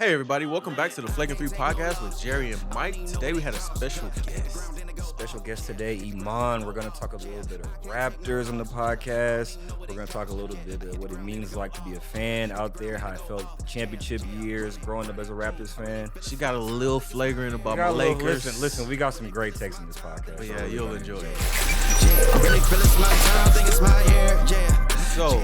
Hey everybody, welcome back to the Flagrant 3 podcast with Jerry and Mike. Today we had a special guest. Special guest today, Imman. We're going to talk a little bit of Raptors on the podcast. We're going to talk a little bit of what it means like to be a fan out there, how I felt the championship years growing up as a Raptors fan. She got a little flagrant about my Lakers. Listen, we got some great takes in this podcast. But yeah, you'll enjoy it. So,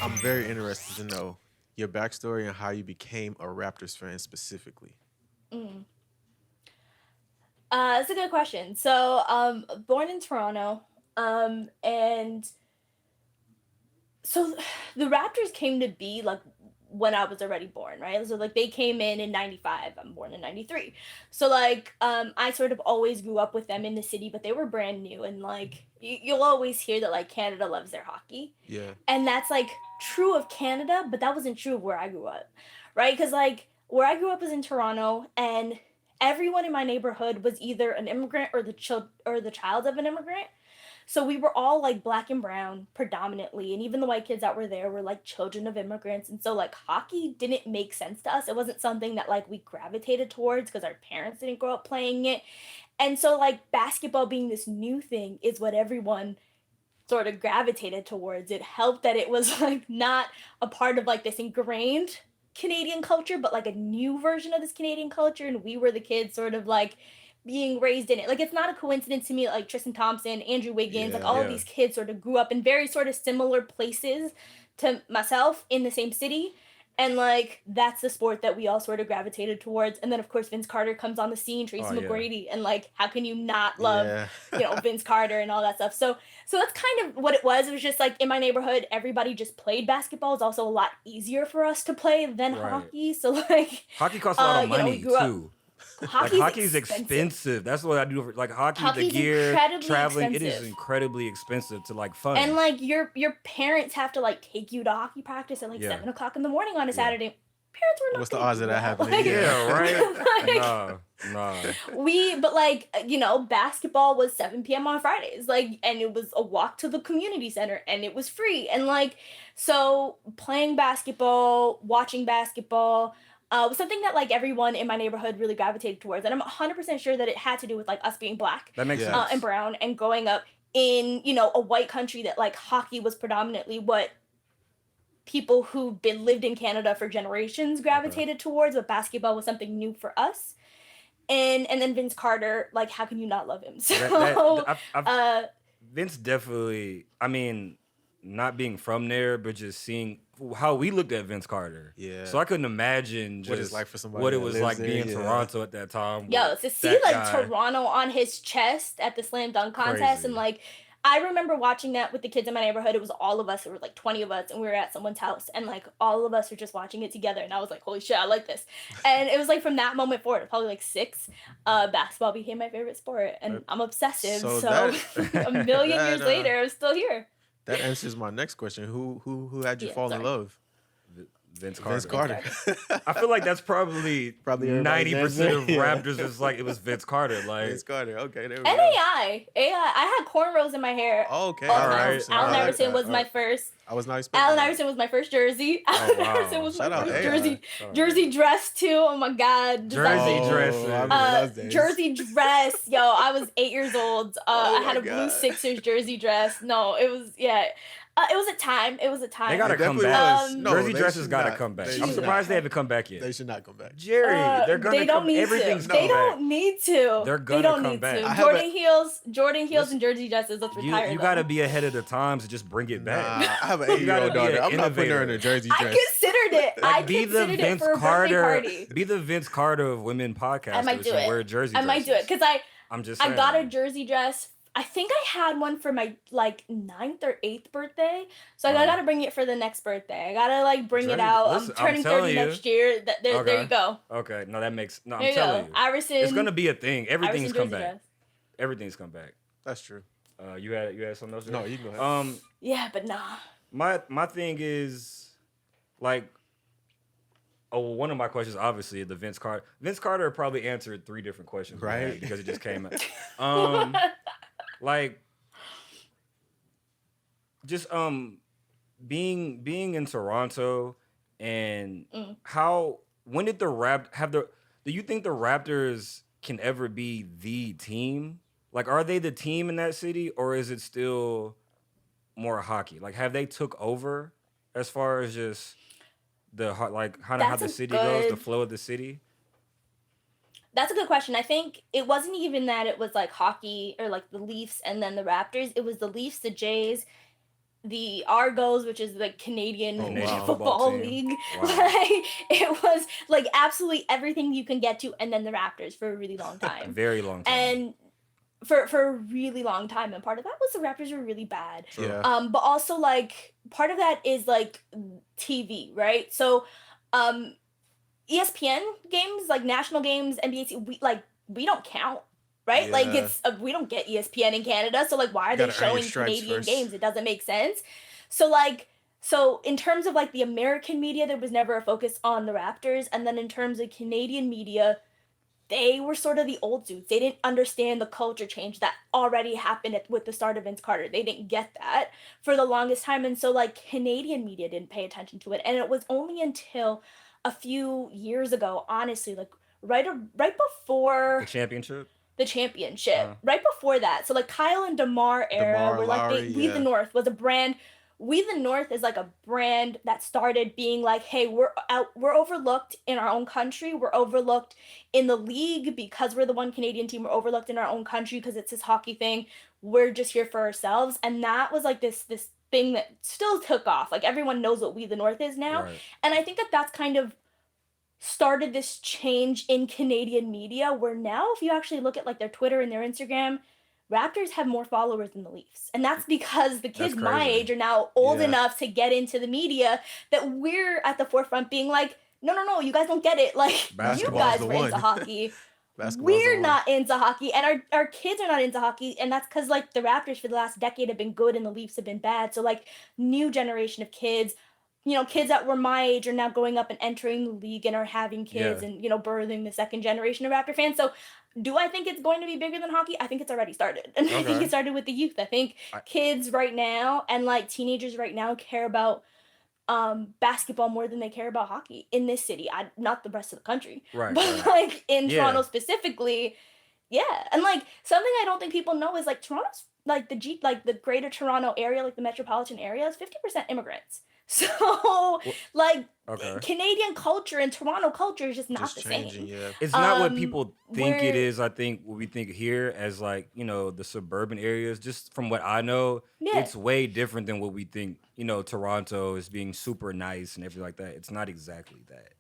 I'm very interested to know your backstory and how you became a Raptors fan specifically. That's a good question. So, born in Toronto, and so the Raptors came to be like when I was already born, right? So like they came in '95. I'm born in '93. So like I sort of always grew up with them in the city, but they were brand new, and like you'll always hear that like Canada loves their hockey. Yeah. And that's like true of Canada, but that wasn't true of where I grew up, right? Because like where I grew up was in Toronto, and everyone in my neighborhood was either an immigrant or the child of an immigrant. So we were all like black and brown predominantly, and even the white kids that were there were like children of immigrants. And so like hockey didn't make sense to us. It wasn't something that like we gravitated towards because our parents didn't grow up playing it. And so like basketball being this new thing is what everyone sort of gravitated towards. It helped that it was like not a part of like this ingrained Canadian culture, but like a new version of this Canadian culture, and we were the kids sort of like being raised in it. Like it's not a coincidence to me, like Tristan Thompson, Andrew Wiggins, like all of these kids sort of grew up in very sort of similar places to myself in the same city. And like that's the sport that we all sort of gravitated towards. And then of course Vince Carter comes on the scene, Tracy McGrady, and like how can you not love Vince Carter and all that stuff. So that's kind of what it was. It was just like in my neighborhood, everybody just played basketball. It's also a lot easier for us to play than hockey. So like hockey costs a lot of money too. Hockey's expensive. That's what I do for like hockey's the gear, traveling. Expensive. It is incredibly expensive to like fun. And like your parents have to like take you to hockey practice at like 7:00 in the morning on a Saturday. Parents were not. What's the odds of that happening? Like, right? Nah. But like basketball was 7 p.m. on Fridays, like, and it was a walk to the community center, and it was free, and like so playing basketball, watching basketball. Was something that like everyone in my neighborhood really gravitated towards, and I'm 100% sure that it had to do with like us being black, that makes sense, and brown, and growing up in a white country that like hockey was predominantly what people who've lived in Canada for generations gravitated towards, but basketball was something new for us. And then Vince Carter, like how can you not love him? So Vince definitely. I mean, not being from there, but just seeing how we looked at Vince Carter. Yeah. So I couldn't imagine just what it's like for somebody what it was like there, being in Toronto at that time. Yo, to see like Toronto on his chest at the slam dunk contest. Crazy. And like I remember watching that with the kids in my neighborhood. It was all of us. There were like 20 of us, and we were at someone's house, and like all of us were just watching it together. And I was like, holy shit, I like this. And it was like from that moment forward, probably like 6, basketball became my favorite sport, and I'm obsessive. So a million years later, I'm still here. That answers my next question. Who had you fall in love? Vince Carter. Vince Carter. I feel like that's probably 90% of Raptors is like it was Vince Carter. Like Vince Carter. Okay, there we and go. AI. I had cornrows in my hair. Oh, okay. All right. Allen Iverson was my first. I was not expecting. Allen Iverson was my first jersey. Oh, wow. Iverson was Shout my out first jersey dress too. Oh my god. Jersey dress. Yo, I was 8 years old. I had a blue Sixers jersey dress. No, it was it was a time. They gotta come back. Jersey dresses gotta not. come back. They I'm surprised they haven't come back yet. They should not come back. Jerry, they're gonna they don't need everything's to. coming They don't need to. They're gonna they don't come need back. To. Jordan heels and jersey dresses. Let's retire. You gotta be ahead of the times to just bring it back. I have an 8-year-old daughter. I'm not putting her in a jersey dress. I considered it. Like, I considered it for a birthday party. Be the Vince Carter of women podcasters. I might do it. Wear jersey I might do it because I'm just saying. I got a jersey dress. I think I had one for my like 9th or 8th birthday, so I gotta bring it for the next birthday. I gotta bring it out. I'm turning 30 next year. There you go. Okay, no, that makes no. I'm telling you, Iverson. It's gonna be a thing. Everything's come back. Dress. Everything's come back. That's true. You had something else? No, you go ahead. Yeah, but nah. My thing is like. Oh, one of my questions, obviously, the Vince Carter. Vince Carter probably answered 3 different questions, right? Because it just came out. Like, just being in Toronto and how when did do you think the Raptors can ever be the team? Like, are they the team in that city, or is it still more hockey? Like, have they took over as far as just like kind of how That's the a city goes, the good flow of the city? That's a good question. I think it wasn't even that it was like hockey or like the Leafs and then the Raptors. It was the Leafs, the Jays, the Argos, which is the Oh Canadian Canadian wow. football football team. league. Wow, Like it was like absolutely everything you can get to, and then the Raptors for a really long a time. very long time. And for a really long time, and part of that was the Raptors were really bad. True. Yeah. But also like part of that is like TV, right? So um ESPN games, like national games, NBA, we don't count, right? Like Yeah. we don't get ESPN in Canada, so like why are You they gotta earn your showing stripes Canadian first. games? It doesn't make sense. So like so in terms of like the American media, there was never a focus on the Raptors, and then in terms of Canadian media, they were sort of the old dudes. They didn't understand the culture change that already happened with the start of Vince Carter. They didn't get that for the longest time. And so, like, Canadian media didn't pay attention to it. And it was only until a few years ago, honestly, like, right The before championship. the championship, Uh, right before that. So, like, Kyle and DeMar era, DeMar where, like, Lowry, We the yeah. North was a brand. We the North is like a brand that started being like, hey, we're overlooked in our own country. We're overlooked in the league because we're the one Canadian team. We're overlooked in our own country because it's this hockey thing. We're just here for ourselves. And that was like this thing that still took off. Like everyone knows what We the North is now. right. And I think that that's kind of started this change in Canadian media where now if you actually look at like their Twitter and their Instagram, Raptors have more followers than the Leafs. And that's because the That's kids my crazy. age are now old Yeah. enough to get into the media that we're at the forefront being like, no, you guys don't get it. Like you Basketball's guys the were into one. hockey. Basketball's the We're one. not into hockey, and our kids are not into hockey, and that's because like the Raptors for the last decade have been good and the Leafs have been bad. So like new generation of kids, kids that were my age are now growing up and entering the league and are having kids Yeah. and birthing the second generation of Raptor fans. So do I think it's going to be bigger than hockey? I think it's already started. And I think Okay. it started with the youth. I think I, kids right now and like teenagers right now care about basketball more than they care about hockey in this city. Not the rest of the country. right. But Right. like in Yeah. Toronto specifically, yeah. And like something I don't think people know is like Toronto's like the greater Toronto area, like the metropolitan area is 50% immigrants. So Well, like okay. Canadian culture and Toronto culture is just not Just the changing, same. yeah. It's not what Um people think it we're is. I think what we think here as like, the suburban areas, just from what I know, yeah. it's way different than what we think, Toronto is being super nice and everything like that. It's not exactly that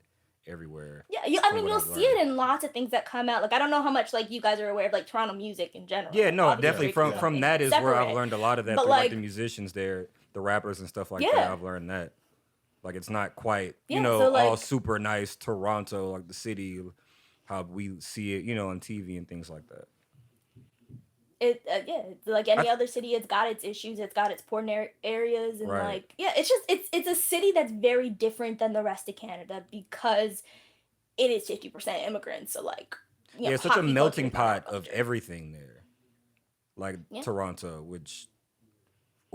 everywhere Yeah, I from mean what you'll I've see it learned. in lots of things that come out. Like I don't know how much like you guys are aware of like Toronto music in general. Yeah, Like no, obviously Yeah. definitely Drake is from one from thing that that's is where I've separate. learned a lot of that But through like the like musicians there, the rappers and stuff like that. yeah. I've learned that. Like it's not quite, Yeah, so all like super nice Toronto, like the city, how we see it, on TV and things like that. yeah, it's like I any th- other city, it's got its issues, it's got its poor areas, and right. like yeah, it's just it's a city that's very different than the rest of Canada because it is 50% immigrants. So like Yeah, it's such a hockey culture melting is not our pot of culture. everything there. Like Yeah. Toronto, which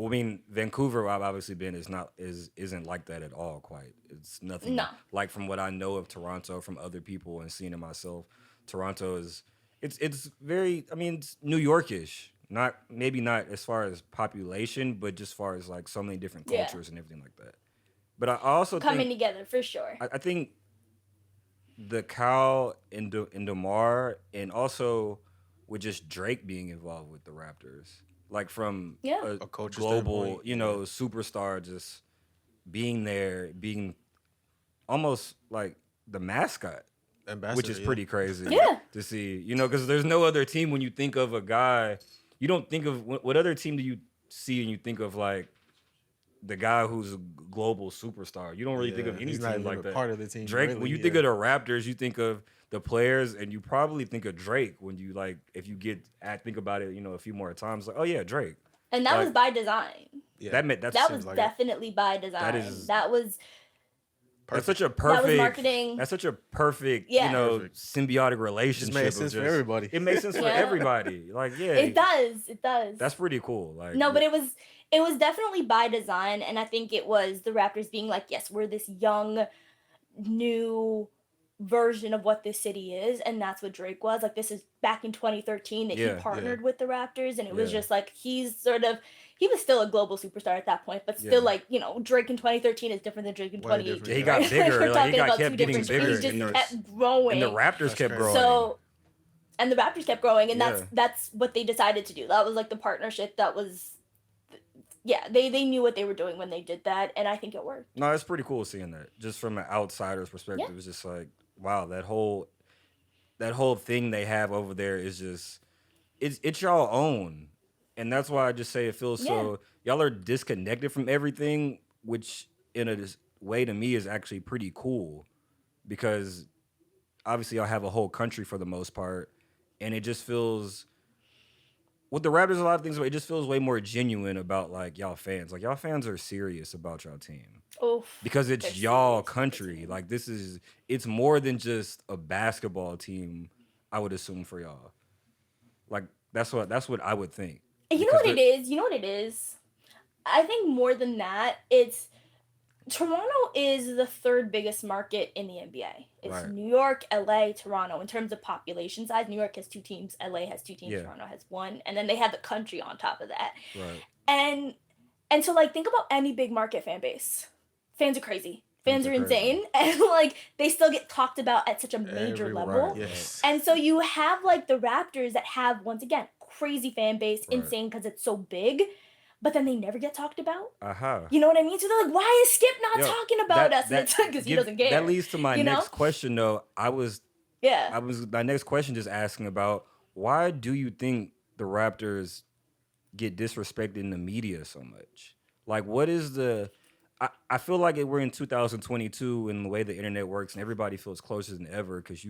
I mean, Vancouver, I've obviously been, isn't like that at all. Quite, it's nothing No. like from what I know of Toronto from other people and seeing it myself. Toronto is, it's very, I mean, it's New Yorkish. Maybe not as far as population, but just far as like so many different Yeah. cultures and everything like that. But I also Coming think together for sure. I think the Cal and DeMar, and also with just Drake being involved with the Raptors, like from Yeah. a A culture global, standpoint, yeah. superstar, just being there, being almost like the mascot, Ambassador, which is yeah. pretty crazy Yeah. to see, because there's no other team when you think of a guy, you don't think of what other team do you see and you think of like the guy who's a global superstar. You don't really think Yeah, of any he's not team even like a that. part of the team, Drake, really, when you yeah. think of the Raptors, you think of the players, and you probably think of Drake when you like, if you think about it, a few more times, like, oh yeah, Drake. And that was Like, by design. Yeah. That's That seems was like it. definitely by design. is- That was that's such a that was perfect marketing. That's such a perfect, Yeah. Perfect. symbiotic Just relationship. made of sense for everybody. It makes sense for Yeah. everybody. Like, yeah, It does. that's pretty cool. Like, No, but it was definitely by design, and I think it was the Raptors being like, yes, we're this young, new version of what this city is, and that's what Drake was. Like, this is back in 2013 that he partnered with the Raptors, and it was just like he was still a global superstar at that point, but still like, Drake in 2013 is different than Drake in 2018. He got bigger. Like, he kept getting bigger. He just kept growing. And the Raptors kept growing. So, and the Raptors kept growing, and that's what they decided to do. That was like the partnership that was. Yeah, they knew what they were doing when they did that, and I think it worked. No, it's pretty cool seeing that. Just from an outsider's perspective, it's just like, wow, that whole thing they have over there is just it's y'all own. And that's why I just say it feels so y'all are disconnected from everything, which in a way to me is actually pretty cool, because obviously y'all have a whole country for the most part, and it just feels with the Raptors, a lot of things, it just feels way more genuine about like y'all fans. Like, y'all fans are serious about y'all team. Because it's y'all country. Like, it's more than just a basketball team, I would assume, for y'all. Like, that's what I would think. And you know what it is? I think more than that, it's Toronto is the third biggest market in the NBA. It's New York, LA, Toronto. In terms of population size, New York has 2 teams, LA has 2 teams, Toronto has 1, and then they have the country on top of that. Right. And so, like, think about any big market fan base. Fans are crazy. Fans are insane, and like they still get talked about at such a major level. Yes. And so you have like the Raptors that have, once again, crazy fan base, insane because it's so big. But then they never get talked about. You know what I mean? So they're like, why is Skip not talking about us? Because he doesn't care. That leads to my next question, though. My next question just asking about, why do you think the Raptors get disrespected in the media so much? Like, what is I feel like we're in 2022 and the way the internet works, and everybody feels closer than ever because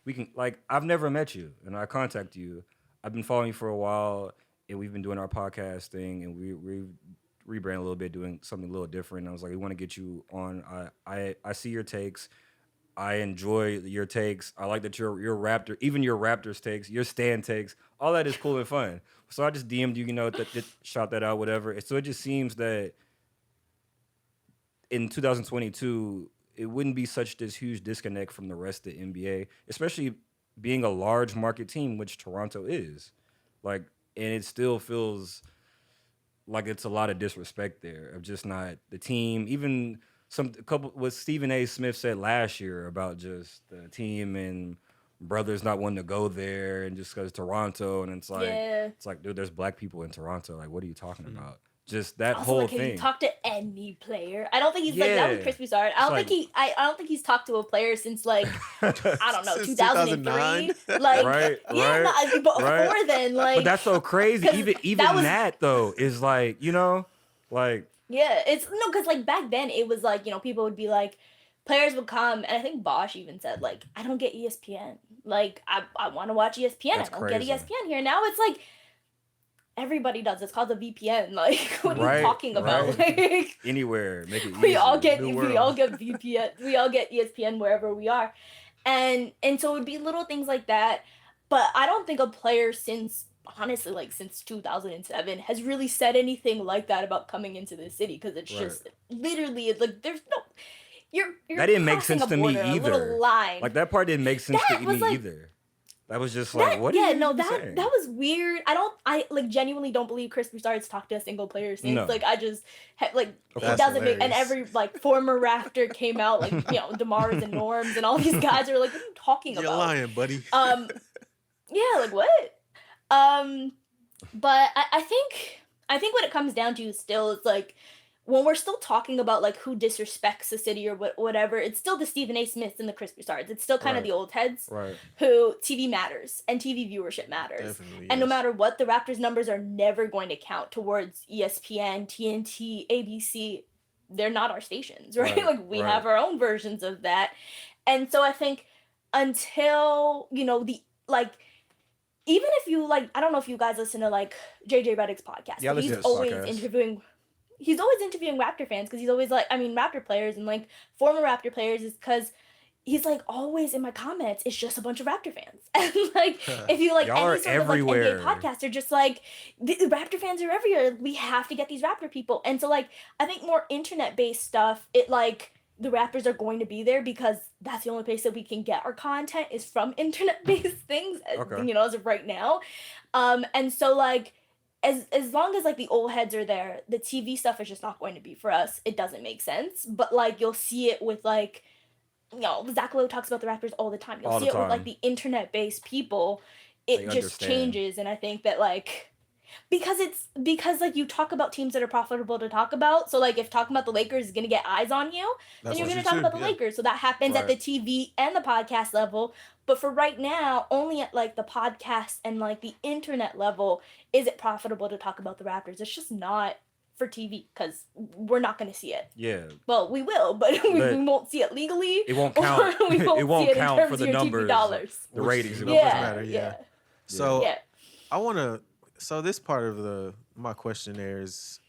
we can, like, I've never met you, and I contact you. I've been following you for a while. And we've been doing our podcast thing, and we rebrand a little bit, doing something a little different. And I was like, we want to get you on. I see your takes. I enjoy your takes. I like that your Raptor, even your Raptors takes, your Stan takes, all that is cool and fun. So I just DM'd you, shout that out, whatever. So it just seems that in 2022, it wouldn't be such this huge disconnect from the rest of the NBA, especially being a large market team, which Toronto is. Like, and it still feels like it's a lot of disrespect there of just not the team. Even what Stephen A. Smith said last year about just the team and brothers not wanting to go there, and just because Toronto, and it's like, dude, there's black people in Toronto. Like, what are you talking about? Just that also, whole like, thing. Have you talked to any player? I don't think he's like that was crispy start. I don't think he's talked to a player since like I don't know 2003. Like before then, like. But that's so crazy. Even that though is like, like. Yeah, it's because like back then it was like, people would be like, players would come, and I think Bosch even said like, I don't get ESPN. Like I want to watch ESPN. That's I don't crazy. get ESPN here. Now it's like. Everybody does. It's called a VPN. Like, what are you talking about? Like, anywhere, make it easy. We all get VPN. We all get ESPN wherever we are, and so it would be little things like that. But I don't think a player since 2007 has really said anything like that about coming into the city, because it's just literally like there's no. You're that didn't make sense to me either. Little line. Like, that part didn't make sense to me either. That was just like, what are you saying? That was weird. I genuinely don't believe Chris Broussard's talked to a single player since. No. Like, I just it doesn't make, and every like former Raptor came out, like, DeMars and Norms and all these guys are like, what are you talking about? You're lying, buddy. Yeah, like what? But I think what it comes down to still is like, when we're still talking about like who disrespects the city or whatever, it's still the Stephen A. Smiths and the Chris Broussards. It's still kind of the old heads who TV matters and TV viewership matters. Definitely, and no matter what, the Raptors numbers are never going to count towards ESPN, TNT, ABC. They're not our stations, right? Like, we have our own versions of that. And so I think until, even if you like, I don't know if you guys listen to like JJ Redick's podcast. Yeah, he's always interviewing. He's always interviewing Raptor fans, because he's always like, Raptor players and like former Raptor players, is because he's like, always in my comments, it's just a bunch of Raptor fans. And like, if you like y'all any sort everywhere. of like NBA podcast, they're just like, the Raptor fans are everywhere. We have to get these Raptor people. And so like, I think more internet based stuff, it like the Raptors are going to be there because that's the only place that we can get our content is from internet-based things, Okay. you know, as of right now. And so like as long as like the old heads are there, the TV stuff is just not going to be for us. It doesn't make sense. But like you'll see it with like, you know, Zach Lowe talks about the Raptors all the time. You'll All see the it with like time. the internet-based people. They It just understand. changes, and I think that like because like you talk about teams that are profitable to talk about. So like if talking about the Lakers is gonna get eyes on you, That's then you're what gonna you talk do, about the yeah. Lakers. So that happens at the Right. TV and the podcast level. But for right now, only at like the podcast and like the internet level is it profitable to talk about the Raptors. It's just not for TV because we're not gonna see it. Yeah. Well, we will, but we But won't see it legally. It won't or count. we won't It won't see it in count terms for of the your TV numbers. dollars. The Which ratings. the it numbers won't Yeah, count. matter, yeah, So yeah. I want to. So this part of my question there is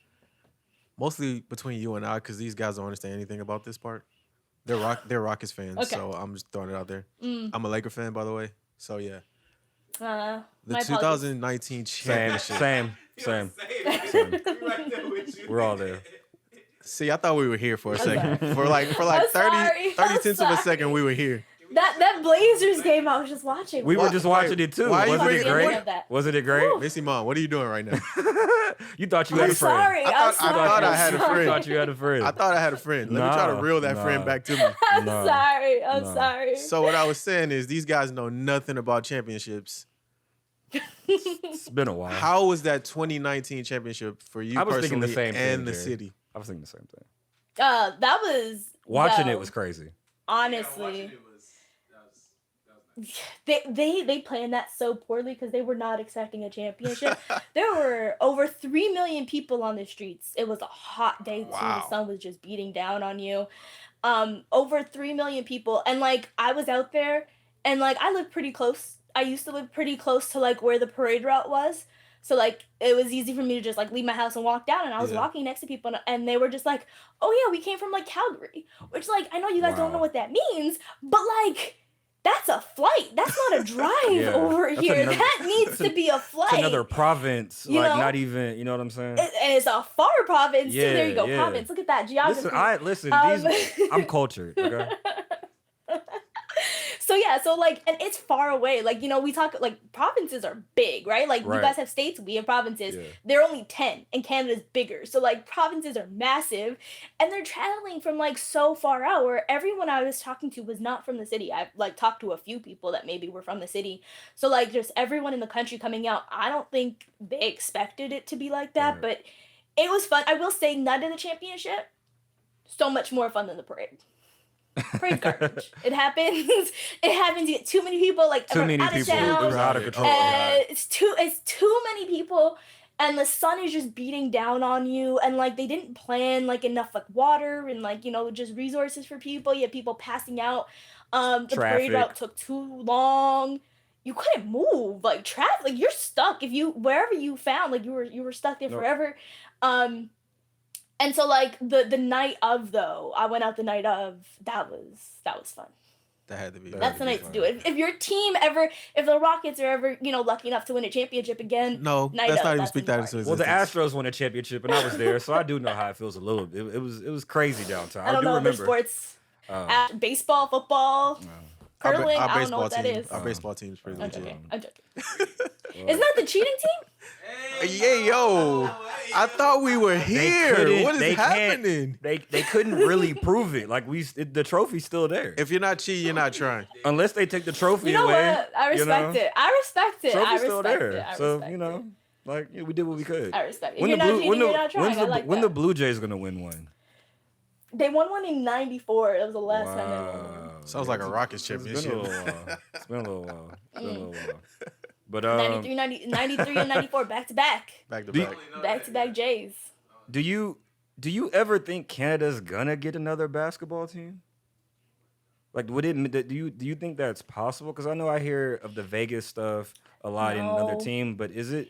mostly between you and I, because these guys don't understand anything about this part. They're Rockets fans, Okay. so I'm just throwing it out there. Mm. I'm a Laker fan, by the way. So yeah, the My apologies. 2019 Same. championship. Same. We're We're all there. See, I thought we were here for a I'm second. sorry. For like I'm 30 sorry. 30 I'm tenths of a sorry. second, we were here. That Blazers game I was just watching. We were Why- just watching wait, it too. why are you Wasn't it bringing- great? of that. Wasn't it great? Woo. Missy Mom, what are you doing right now? You thought you had I'm a friend. sorry. I I'm thought- I sorry. thought I I'm had a sorry. You friend. thought you had a friend. I thought I had a friend. Let me try to Nah, reel that nah. friend back to me. I'm No. sorry. I'm No. sorry. So what I was saying is these guys know nothing about championships. It's been a while. How was that 2019 championship for you I was personally thinking the same thing, and the Jerry. city? I was thinking the same thing. That was Watching yo, it was crazy. honestly. They planned that so poorly because they were not expecting a championship. There were over 3 million people on the streets. It was a hot day too. Wow. The sun was just beating down on you. Over 3 million people, and like I was out there, and like I lived pretty close. I used to live pretty close to like where the parade route was. So like it was easy for me to just like leave my house and walk down, and I was Yeah. walking next to people, and they were just like, "Oh yeah, we came from like Calgary," which like I know you guys don't know Wow. what that means, but like that's a flight. That's not a drive Yeah, over that's here. another- That needs to be a flight. It's another province. You like know? not even. You know what I'm saying? And it's a far province too. There you go, Yeah, yeah. province. Look at that geography. Listen. Um, I'm cultured. Okay. So yeah, so like, and it's far away. Like, you know, we talk like provinces are big, right? Like Right. you guys have states, we have provinces. Yeah. They're only 10 and Canada's bigger. So like provinces are massive and they're traveling from like so far out where everyone I was talking to was not from the city. I've like talked to a few people that maybe were from the city. So like just everyone in the country coming out, I don't think they expected it to be like that, Right. but it was fun. I will say none of the championship, so much more fun than the parade. Parade's garbage. It happens. It happens. You get too many people. Like Too many out of people. It town. was out of control. It's too many people, and the sun is just beating down on you. And like they didn't plan like enough like water and like, you know, just resources for people. You had people passing out. The parade Traffic. route took too long. You couldn't move. Like traffic. Like you're stuck. If you wherever you found, like you were stuck there Nope. forever. And so like the night of though, I went out the night of. That was fun. That had to be. That's the be night to fun. do it. If your team ever, if the Rockets are ever, you know, lucky enough to win a championship again, No, night let's of, not even that's speak when that you into Well, the existence. Astros won a championship, and I was there, so I do know how it feels a little. It was crazy downtown. I don't do know other remember. sports, Oh. baseball, football, Our ba- curling. our I don't know baseball what that team, is. Our baseball team's pretty I'm legit. joking. I'm joking. Well, Isn't that the cheating team? Yeah, yo, I thought we were here. couldn't- What is they can't- happening? they couldn't really prove it. Like the trophy's still there. If you're not cheating, you're not trying. Unless they take the trophy You know away. what? I respect it. I respect it. I Trophy's respect still there. it. I So respect you know, like yeah, we did what we could. it. I respect it. If When you're the not blue, cheating, you're not trying. I like when the that. Blue Jays gonna win one? They won one in '94. That was the last time they won one. Wow. Sounds like a Rockets It's been a championship. little while. It's been a little while. It's been a little while. But 93 and 94, back to back. Back to Do you- back. Back to back Jays. do you ever think Canada's gonna get another basketball team? Like, would it? Do you think that's possible? Because I know I hear of the Vegas stuff a lot in another No. team, but is it?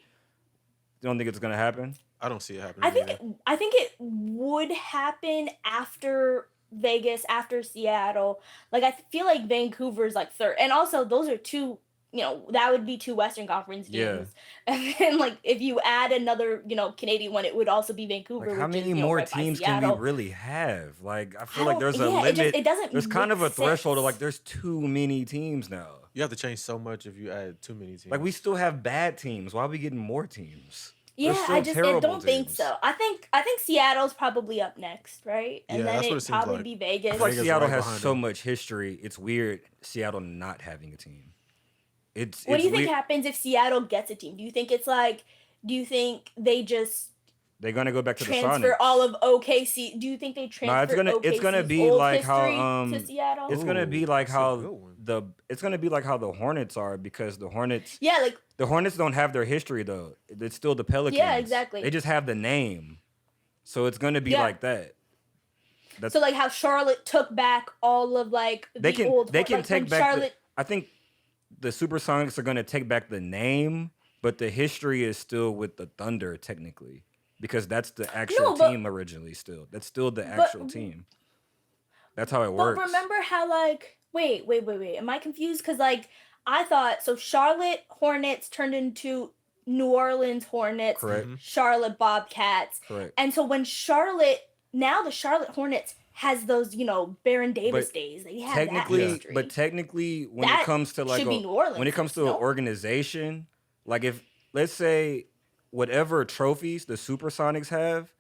You don't think it's gonna happen? I don't see it happening. I think it would happen after Vegas, after Seattle. Like I feel like Vancouver's like third, and also those are two that would be 2 Western Conference teams. Yeah. And then, like, if you add another, Canadian one, it would also be Vancouver, Like, how which is, many more right by teams can we Seattle. really have? Like, I I feel like don't- there's a yeah, limit. it doesn't There's kind make of a threshold of, sense. like, there's too many teams now. You have to change so much if you add too many teams. Like, we still have bad teams. Why are we getting more teams? Yeah, There's still I terrible don't think teams. so. I think Seattle's probably up next, right? And Yeah, then that's what it it'd seems probably like. be I Vegas. feel like Vegas Seattle right has behind so them. much history. It's weird Seattle not having a team. What do you think weird. happens if Seattle gets a team? Do you think they just They're gonna go back to the transfer Sonics. all of OKC? Do you think they transfer it's gonna OKC's be old like how, history to Seattle? It's gonna be Ooh, like that's a how good one. it's gonna be like how the Hornets are, because the Hornets Yeah, like don't have their history though. It's still the Pelicans. Yeah, exactly. They just have the name, so it's gonna be Yeah. like that. That's so like how Charlotte took back all of like they the can old they can like, take when back. Charlotte. I think the Supersonics are gonna take back the name, but the history is still with the Thunder technically, because that's the actual but- team originally. Still, that's still the actual team. That's how it works. But remember how like wait, am I confused? Because like I thought so Charlotte Hornets turned into New Orleans Hornets, Correct. Charlotte Bobcats, Correct. and so when the Charlotte Hornets has those Baron Davis days, they have that history. But technically, when That it comes to like should be New Orleans, when it comes to no? an organization, like if let's say whatever trophies the Supersonics have,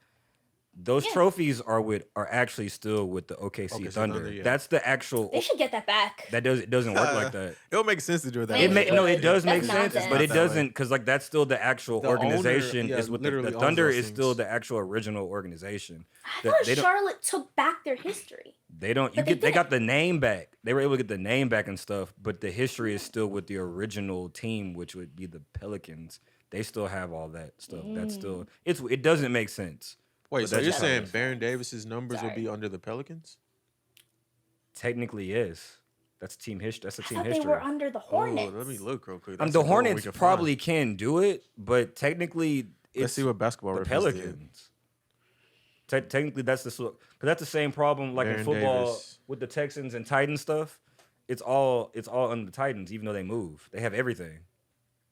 those Yeah. trophies are actually still with the OKC OKC Thunder. Thunder, yeah. That's the actual. They should get that back. It doesn't work like that. It would make sense to do it that It way. ma- no, It does That's make sense, nonsense. but it Not that way. doesn't, because like that's still the actual The owner, organization. yeah, Is with the literally owns Thunder those is still things. the actual original organization. I That- thought they don't- Charlotte took back their history. They don't. But they They got didn't. the name back. They were able to get the name back and stuff, but the history is still with the original team, which would be the Pelicans. They still have all that stuff. That's still it doesn't make sense. Wait, But so that's you're just how it saying is. Baron Davis's numbers would Sorry. be under the Pelicans? Technically, yes. That's team history. That's a I team thought history. they were under the Hornets. Oh, let me look real quick. The That's a good one we Hornets can find. probably can do it, but technically, Let's it's see what basketball the reference did. Pelicans. Technically, that's the same problem like in Baron football Davis. with the Texans and Titans stuff. It's all under the Titans, even though they move. They have everything,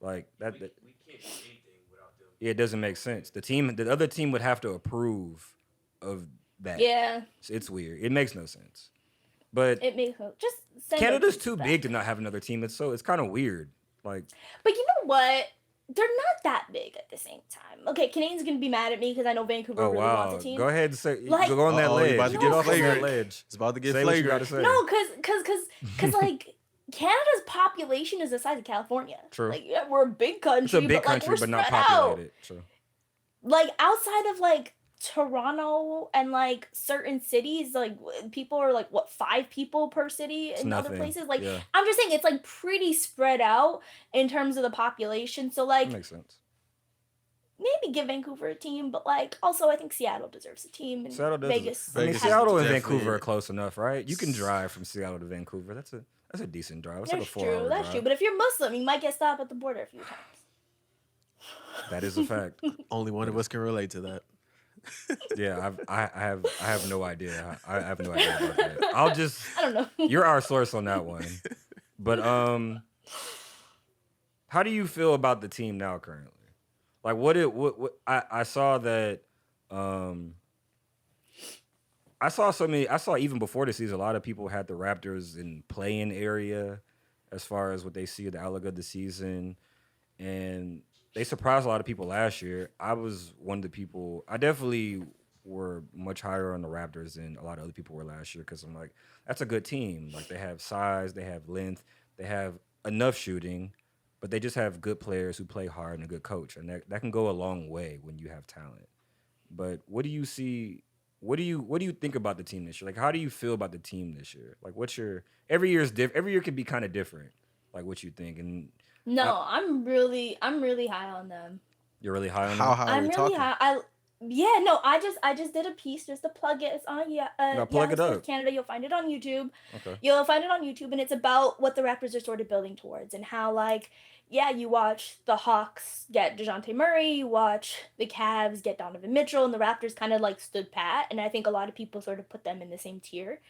like that. We can't do anything without them. Yeah, it doesn't make sense. The other team would have to approve of that. Yeah, It's weird. It makes no sense. But it makes sense. Just send Canada's those too back. big to not have another team. It's kind of weird. Like, But you know what? They're not that big at the same time. Okay, Canadians gonna be mad at me because I know Vancouver oh really wow, wants a team. go ahead and say Like- go on that Uh-oh, you ledge. about to get Get off that flagrant. ledge. It's about to get Say what you gotta flagrant. say. No, cause like Canada's population is the size of California. True. Like yeah, we're a big country. It's a big but, like, country, we're but not spread out. populated. So. Like outside of like Toronto and like certain cities, like people are like what 5 people per city It's in other nothing. places. Like Yeah. I'm just saying it's like pretty spread out in terms of the population. So like That makes sense. maybe give Vancouver a team, but like also I think Seattle deserves a team and Seattle does. Vegas. I mean, Vegas Seattle is and definitely Vancouver are it. close enough, right? You can drive from Seattle to Vancouver. That's a decent drive. It's like a That's 4-hour true. That's drive. true. But if you're Muslim, you might get stopped at the border a few times. That is a fact. Only one of us can relate to that. Yeah, I have no idea. I have no idea about that. I'll just I don't know. you're our source on that one. But how do you feel about the team now currently? Like what I saw that I saw even before the season a lot of people had the Raptors in play-in area as far as what they see at the outlook of the season, and they surprised a lot of people last year. I was one of the people. I definitely were much higher on the Raptors than a lot of other people were last year because I'm like, that's a good team. Like they have size, they have length, they have enough shooting, but they just have good players who play hard and a good coach, and that can go a long way when you have talent. But what do you see? What do you think about the team this year? Like, how do you feel about the team this year? Like, what's your every year can be kind of different. Like, what you think, and No, I'm really high on them. you're really high on How them? high are I'm we really talking? high. I just did a piece just to plug it. It's on No, plug Yahoo it Sports up. Canada. You'll find it on YouTube. Okay. You'll find it on YouTube, and it's about what the Raptors are sort of building towards, and how like you watch the Hawks get DeJounte Murray, you watch the Cavs get Donovan Mitchell, and the Raptors kind of like stood pat, and I think a lot of people sort of put them in the same tier,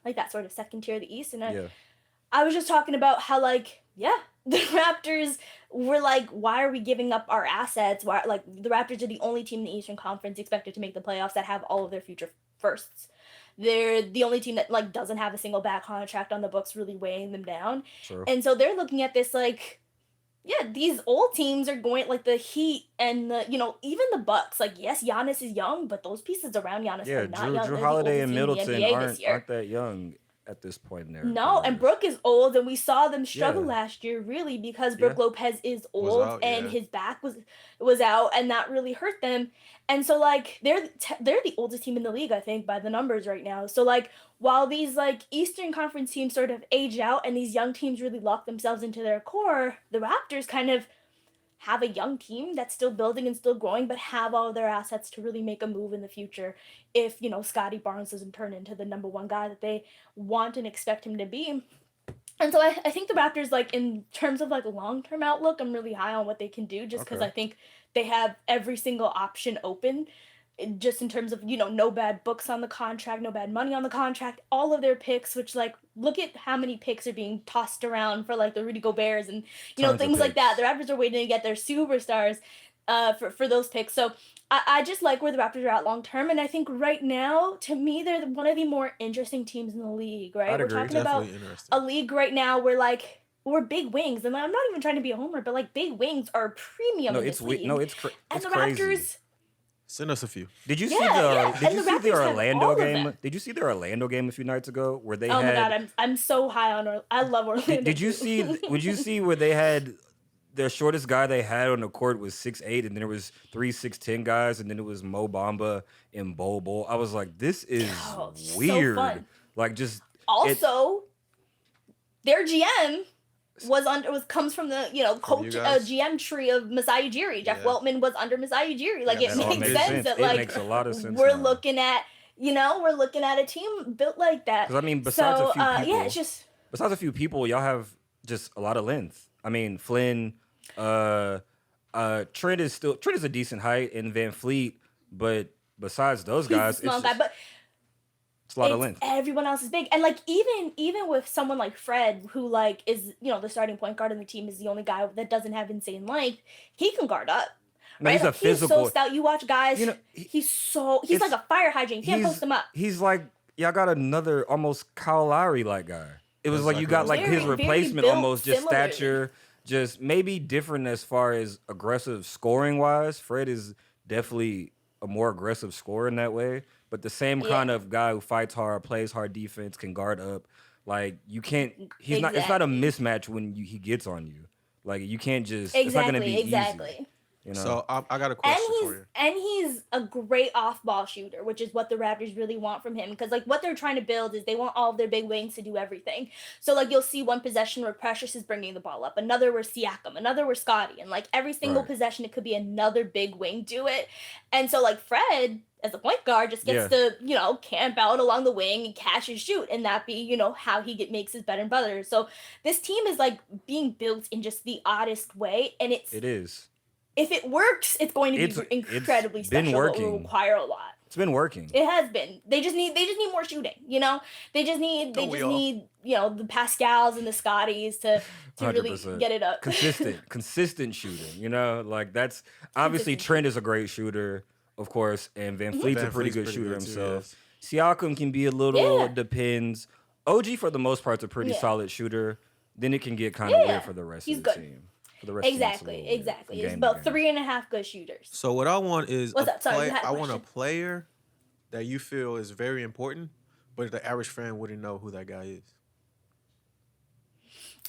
like that sort of second tier of the East, and Yeah. I was just talking about how like the Raptors were like, why are we giving up our assets? Why, like, the Raptors are the only team in the Eastern Conference expected to make the playoffs that have all of their future firsts. They're the only team that like doesn't have a single back contract on the books really weighing them down. Sure. And so they're looking at this like, yeah, these old teams are going like the Heat and the, you know, even the Bucks. Like, yes, Giannis is young, but those pieces around Giannis Yeah, are not young. Drew They're the Holiday oldest and team in the Middleton NBA this year. aren't that young at this point in their No, and careers. Brooke is old, and we saw them struggle Yeah. last year, really, because Brooke Yeah. Lopez is old, out, and yeah. his back was out, and that really hurt them. And so, like, they're the oldest team in the league, I think, by the numbers right now. So, like, while these, like, Eastern Conference teams sort of age out, and these young teams really lock themselves into their core, the Raptors kind of have a young team that's still building and still growing, but have all of their assets to really make a move in the future if, you know, Scottie Barnes doesn't turn into the number one guy that they want and expect him to be. And so I think the Raptors, like, in terms of, like, long-term outlook, I'm really high on what they can do just because Okay. I think they have every single option open, just in terms of, you know, no bad books on the contract, no bad money on the contract, all of their picks, which, like, look at how many picks are being tossed around for, like, the Rudy Goberts and, you know, Tons of things like that. picks. The Raptors are waiting to get their superstars for those picks. So I just like where the Raptors are at long term, and I think right now, to me, they're one of the more interesting teams in the league, right? I'd We're agree. talking about Definitely interesting. a league right now where, like, we're big wings, and I'm not even trying to be a homer, but, like, big wings are premium No, in it's this league. no, it's and the crazy. Raptors, Send us a few. Did you see Yeah, the yeah, Did and you the see the Raptors have Orlando all of game? them. Did you see the Orlando game a few nights ago where they oh had? my god, I'm so high on I love Orlando. Did you too. see? Would you see where they had the shortest guy they had on the court was 6'8", and then there was 3 6'10" guys, and then it was Mo Bamba and Bobo. I was like, this is Oh, so weird. fun. Like just Also, their GM comes from the, you know, coach you guys? GM tree of Masai Ujiri. Jeff Yeah. Weltman was under Masai Ujiri. Like, Yeah, it that all makes makes sense that, It like, makes a lot of sense. we're now. looking at a team built like that. 'Cause, I mean, besides a few people, yeah, it's just besides a few people, y'all have just a lot of length. I mean, Flynn, Trent is a decent height, and Van Fleet, but besides those he's a guys, small it's guy, just, but it's a lot of length. everyone else is big. And, like, even with someone like Fred, who, like, is, you know, the starting point guard on the team, is the only guy that doesn't have insane length, he can guard up. No, Right? he's a Like, physical. He's so stout. You watch guys, You know, he's it's- like a fire hydrant. You can't post him up. He's like, y'all got another almost Kyle Lowry like guy. It was That's like you exactly got what like I was his thinking. Very replacement built almost just similarly. stature, just maybe different as far as aggressive scoring wise. Fred is definitely a more aggressive scorer in that way, but the same Yeah. kind of guy who fights hard, plays hard defense, can guard up. Like you can't. He's not. It's not a mismatch when he gets on you. Like you can't just. It's not gonna be Exactly. easy. You know. So I got a And question for you. he's a great off-ball shooter, which is what the Raptors really want from him. Because, like, what they're trying to build is they want all of their big wings to do everything. So, like, you'll see one possession where Precious is bringing the ball up, another where Siakam, another where Scottie, and, like, every single Right. possession it could be another big wing do it. And so, like, Fred, as a point guard, just gets to, you know, camp out along the wing and catch and shoot, and that be, you know, how he makes his bread and butter. So this team is, like, being built in just the oddest way, and it is. if it works, it's going to be It's incredibly been special, but working. will require a lot. It's been working. It has been. They just need more shooting, you know? They just need, you know, the Pascals and the Scotties to really 100%. get it up. consistent shooting, you know? Like that's obviously Consistent. Trent is a great shooter, of course, and Van Fleet's a Van pretty Fleet's good shooter good too, himself. yes. Siakam can be a little Yeah. depends. OG for the most part is a pretty Yeah. solid shooter. Then it can get kind of Yeah. weird for the rest He's of the good. team. For the rest of the team, it's a Exactly. little weird Exactly. from It's game to about game. 3.5 good shooters. So what I want is What's up? Sorry, you had a I want a question. player that you feel is very important, but the average fan wouldn't know who that guy is.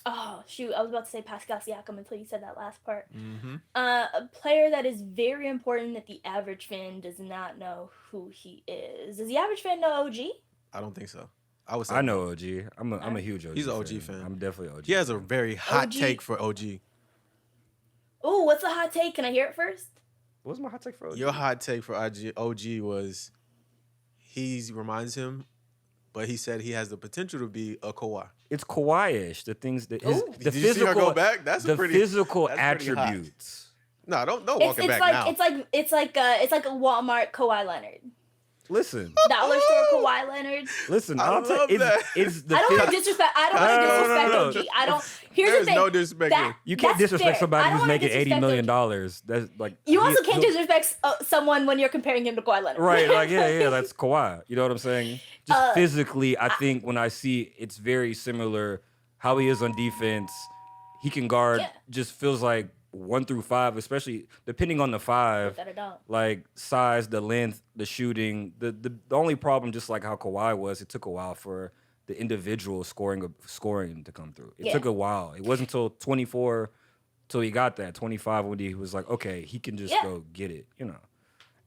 Oh, shoot. I was about to say Pascal Siakam until you said that last part. Mm-hmm. A player that is very important that the average fan does not know who he is. Does the average fan know OG? I don't think so. I would say I know OG. I'm a huge OG. He's an OG fan. I'm definitely OG. He has a very hot OG. take for OG. Oh, what's the hot take? Can I hear it first? What's my hot take for OG? Your hot take for OG was he reminds him, but he said he has the potential to be a Kawhi. It's Kawhi-ish. The things that his, Ooh. the Did you see her physical go back? That's the pretty. physical that's pretty hot. attributes. No, don't walk it back like now. it's like a Walmart Kawhi Leonard, Listen, dollar store Kawhi Leonard. listen. I I'll tell love it's, that. it's the I don't want phys- to disrespect. I don't No, want to no, no, disrespect no. OG. I don't. Here's There's the thing. no disrespect That- here. You can't that's disrespect fair. somebody I don't who's wanna making $80 disrespect million. OG. That's like You also he'll- can't disrespect someone when you're comparing him to Kawhi Leonard. Right, like yeah, that's Kawhi. You know what I'm saying? Just physically, I think when I see it's very similar how he is on defense. He can guard. Yeah. Just feels like 1 through 5, especially depending on the 5. Without a doubt. Like size, the length, the shooting. The only problem, just like how Kawhi was, it took a while for the individual scoring to come through. It Yeah. took a while. It wasn't until 24 till he got that 25 when he was like, okay, he can just Yeah. go get it. You know.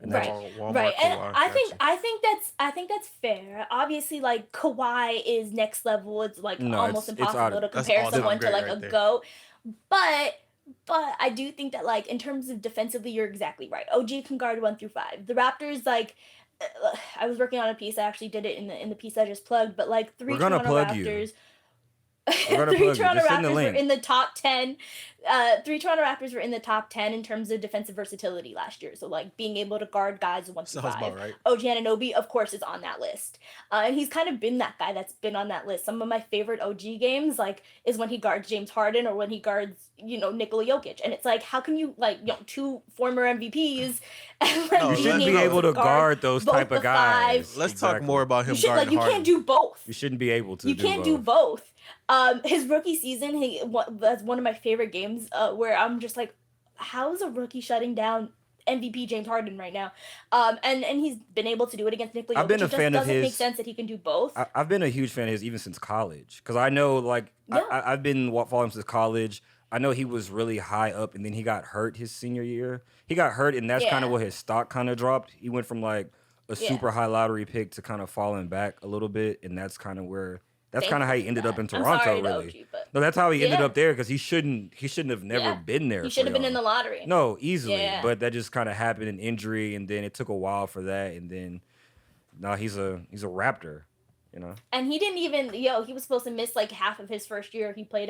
And Right, Walmart right, and Kawhi, I think that's fair. Obviously, like Kawhi is next level. It's like No, almost it's impossible to that's compare all-time someone to great like right a there. GOAT. But I do think that like in terms of defensively, you're exactly right. OG can guard 1 through 5. The Raptors like. I was working on a piece. I actually did it in the piece I just plugged. But like 3 We're gonna Toronto plug you. Raptors. We're gonna plug Three you. Toronto Just send the Raptors were link. in the top 10. 3 Toronto Raptors were in the top 10 in terms of defensive versatility last year. So like being able to guard guys 1 through Sounds 5. about right. OG Anunoby, of course, is on that list. And he's kind of been that guy that's been on that list. Some of my favorite OG games, like, is when he guards James Harden or when he guards, Nikola Jokic. And it's like, how can you, like, 2 former MVPs and, like, No, You you shouldn't being be able to guard those both type of the guys. five. Let's talk Exactly. more about him You should, guarding like, you Harden. can't do both. You shouldn't be able to. You can't do both. His rookie season, that's one of my favorite games where I'm just like, how is a rookie shutting down MVP James Harden right now? And he's been able to do it against Nikola Jokic. I've been a It just fan of doesn't make his- sense that he can do both. I've been a huge fan of his even since college because I know, like, Yeah. I've been following him since college. I know he was really high up, and then he got hurt his senior year. He got hurt, and that's kind of Yeah. what his stock kind of dropped. He went from like a Yeah. super high lottery pick to kind of falling back a little bit, and that's kind of where. That's Thank kind of how you he for ended up that. in I'm Toronto, sorry to really. OG, but No, that's how he ended Yeah. up there because he shouldn't have never Yeah. been there. he for should have been y'all. in the lottery. No, easily. Yeah. But that just kind of happened, an injury, and then it took a while for that, and then now he's a Raptor, you know. And he didn't even, he was supposed to miss like half of his first year. He played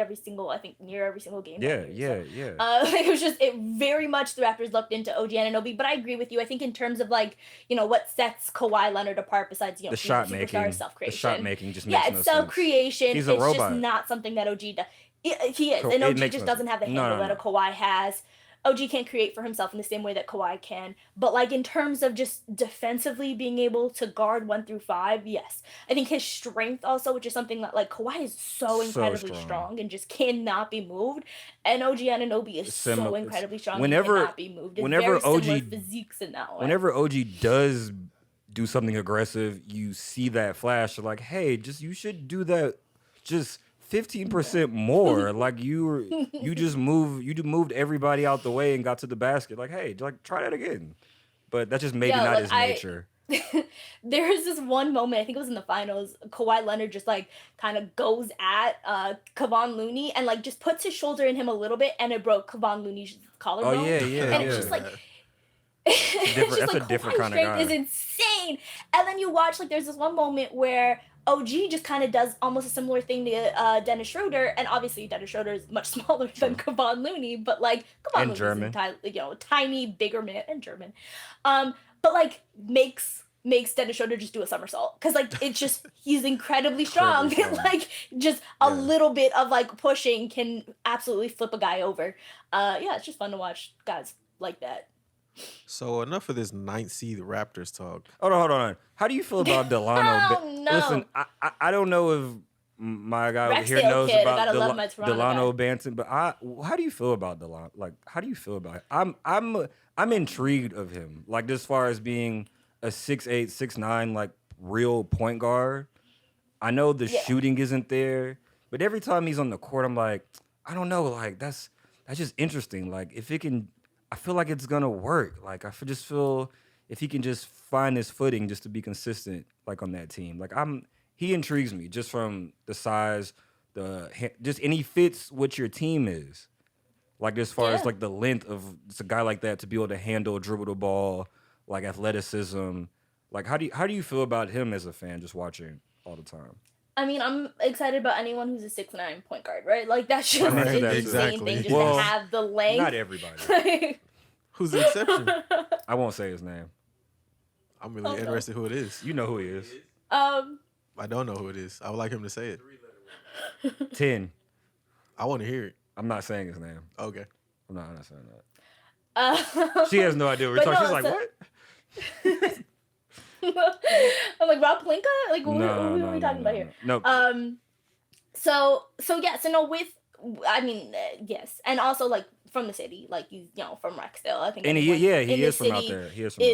near every single game. Yeah, that year, yeah, so. yeah. It was just very much the Raptors looked into OG Anunoby, but I agree with you. I think in terms of like what sets Kawhi Leonard apart besides The being shot a making, superstar, self the creation. shot making just Yeah, makes it's no self sense. creation. He's a It's robot. just not something that OG does. He is, So and it OG makes just no doesn't have the sense. handle No, no, that a Kawhi has. OG can't create for himself in the same way that Kawhi can. But like in terms of just defensively being able to guard 1 through 5, yes. I think his strength also, which is something that like Kawhi is so incredibly strong. strong and just cannot be moved. And OG Anunoby is so It's- incredibly strong whenever- and cannot be moved. It's whenever very similar OG physiques in that way. Whenever OG does do something aggressive, you see that flash. You're like, hey, you should do that just 15% more. Like you moved everybody out the way and got to the basket. Like, hey, like try that again. But that's just maybe Yeah, not look, his nature. There is this one moment, I think it was in the finals, Kawhi Leonard just like kind of goes at Kevon Looney and like just puts his shoulder in him a little bit and it broke Kevon Looney's collarbone. Oh yeah. And it's just like it's different- just that's like a different Kawhi's kind of strength guy. is insane. And then you watch like there's this one moment where OG just kind of does almost a similar thing to Dennis Schroeder, and obviously Dennis Schroeder is much smaller than Kevon Looney, but like Kevon And Looney's German. tiny, bigger man, and German, but like makes Dennis Schroeder just do a somersault because like it's just he's incredibly strong. Incredibly strong. Like just a Yeah. little bit of like pushing can absolutely flip a guy over. Yeah, it's just fun to watch guys like that. So enough of this 9th seed Raptors talk. Hold on. How do you feel about Delano? Oh, no. Listen, I don't know if my guy over here Rexdale knows kid, I about gotta love my Toronto Delano guy. Banton, but how do you feel about Delano? Like, how do you feel about it? I'm intrigued of him. Like, as far as being a 6'8", 6'9", like real point guard. I know the Yeah. shooting isn't there, but every time he's on the court, I'm like, I don't know. Like, that's just interesting. Like, if it can. I feel like it's gonna work. Like just feel if he can just find his footing just to be consistent, like on that team. Like he intrigues me just from the size, and he fits what your team is. Like as far as Yeah. like the length of it's a guy like that to be able to handle, dribble the ball, like athleticism. Like how do you feel about him as a fan just watching all the time? I mean, I'm excited about anyone who's a 6'9" point guard, right? Like that's just Right, an insane exactly. thing just Well, to have the length. Not everybody. Who's the exception? I won't say his name. I'm really Oh, no. interested who it is. You know who he is. I don't know who it is. I would like him to say it. 10. I want to hear it. I'm not saying his name. Okay. I'm not saying that. She has no idea what we're But talking. no, She's like, what? I'm like Rob Pelinka? Like what are we talking about here? No. So no, with I mean yes, and also like from the city, like he's from Rexdale. I think. And he is from out there. He is from out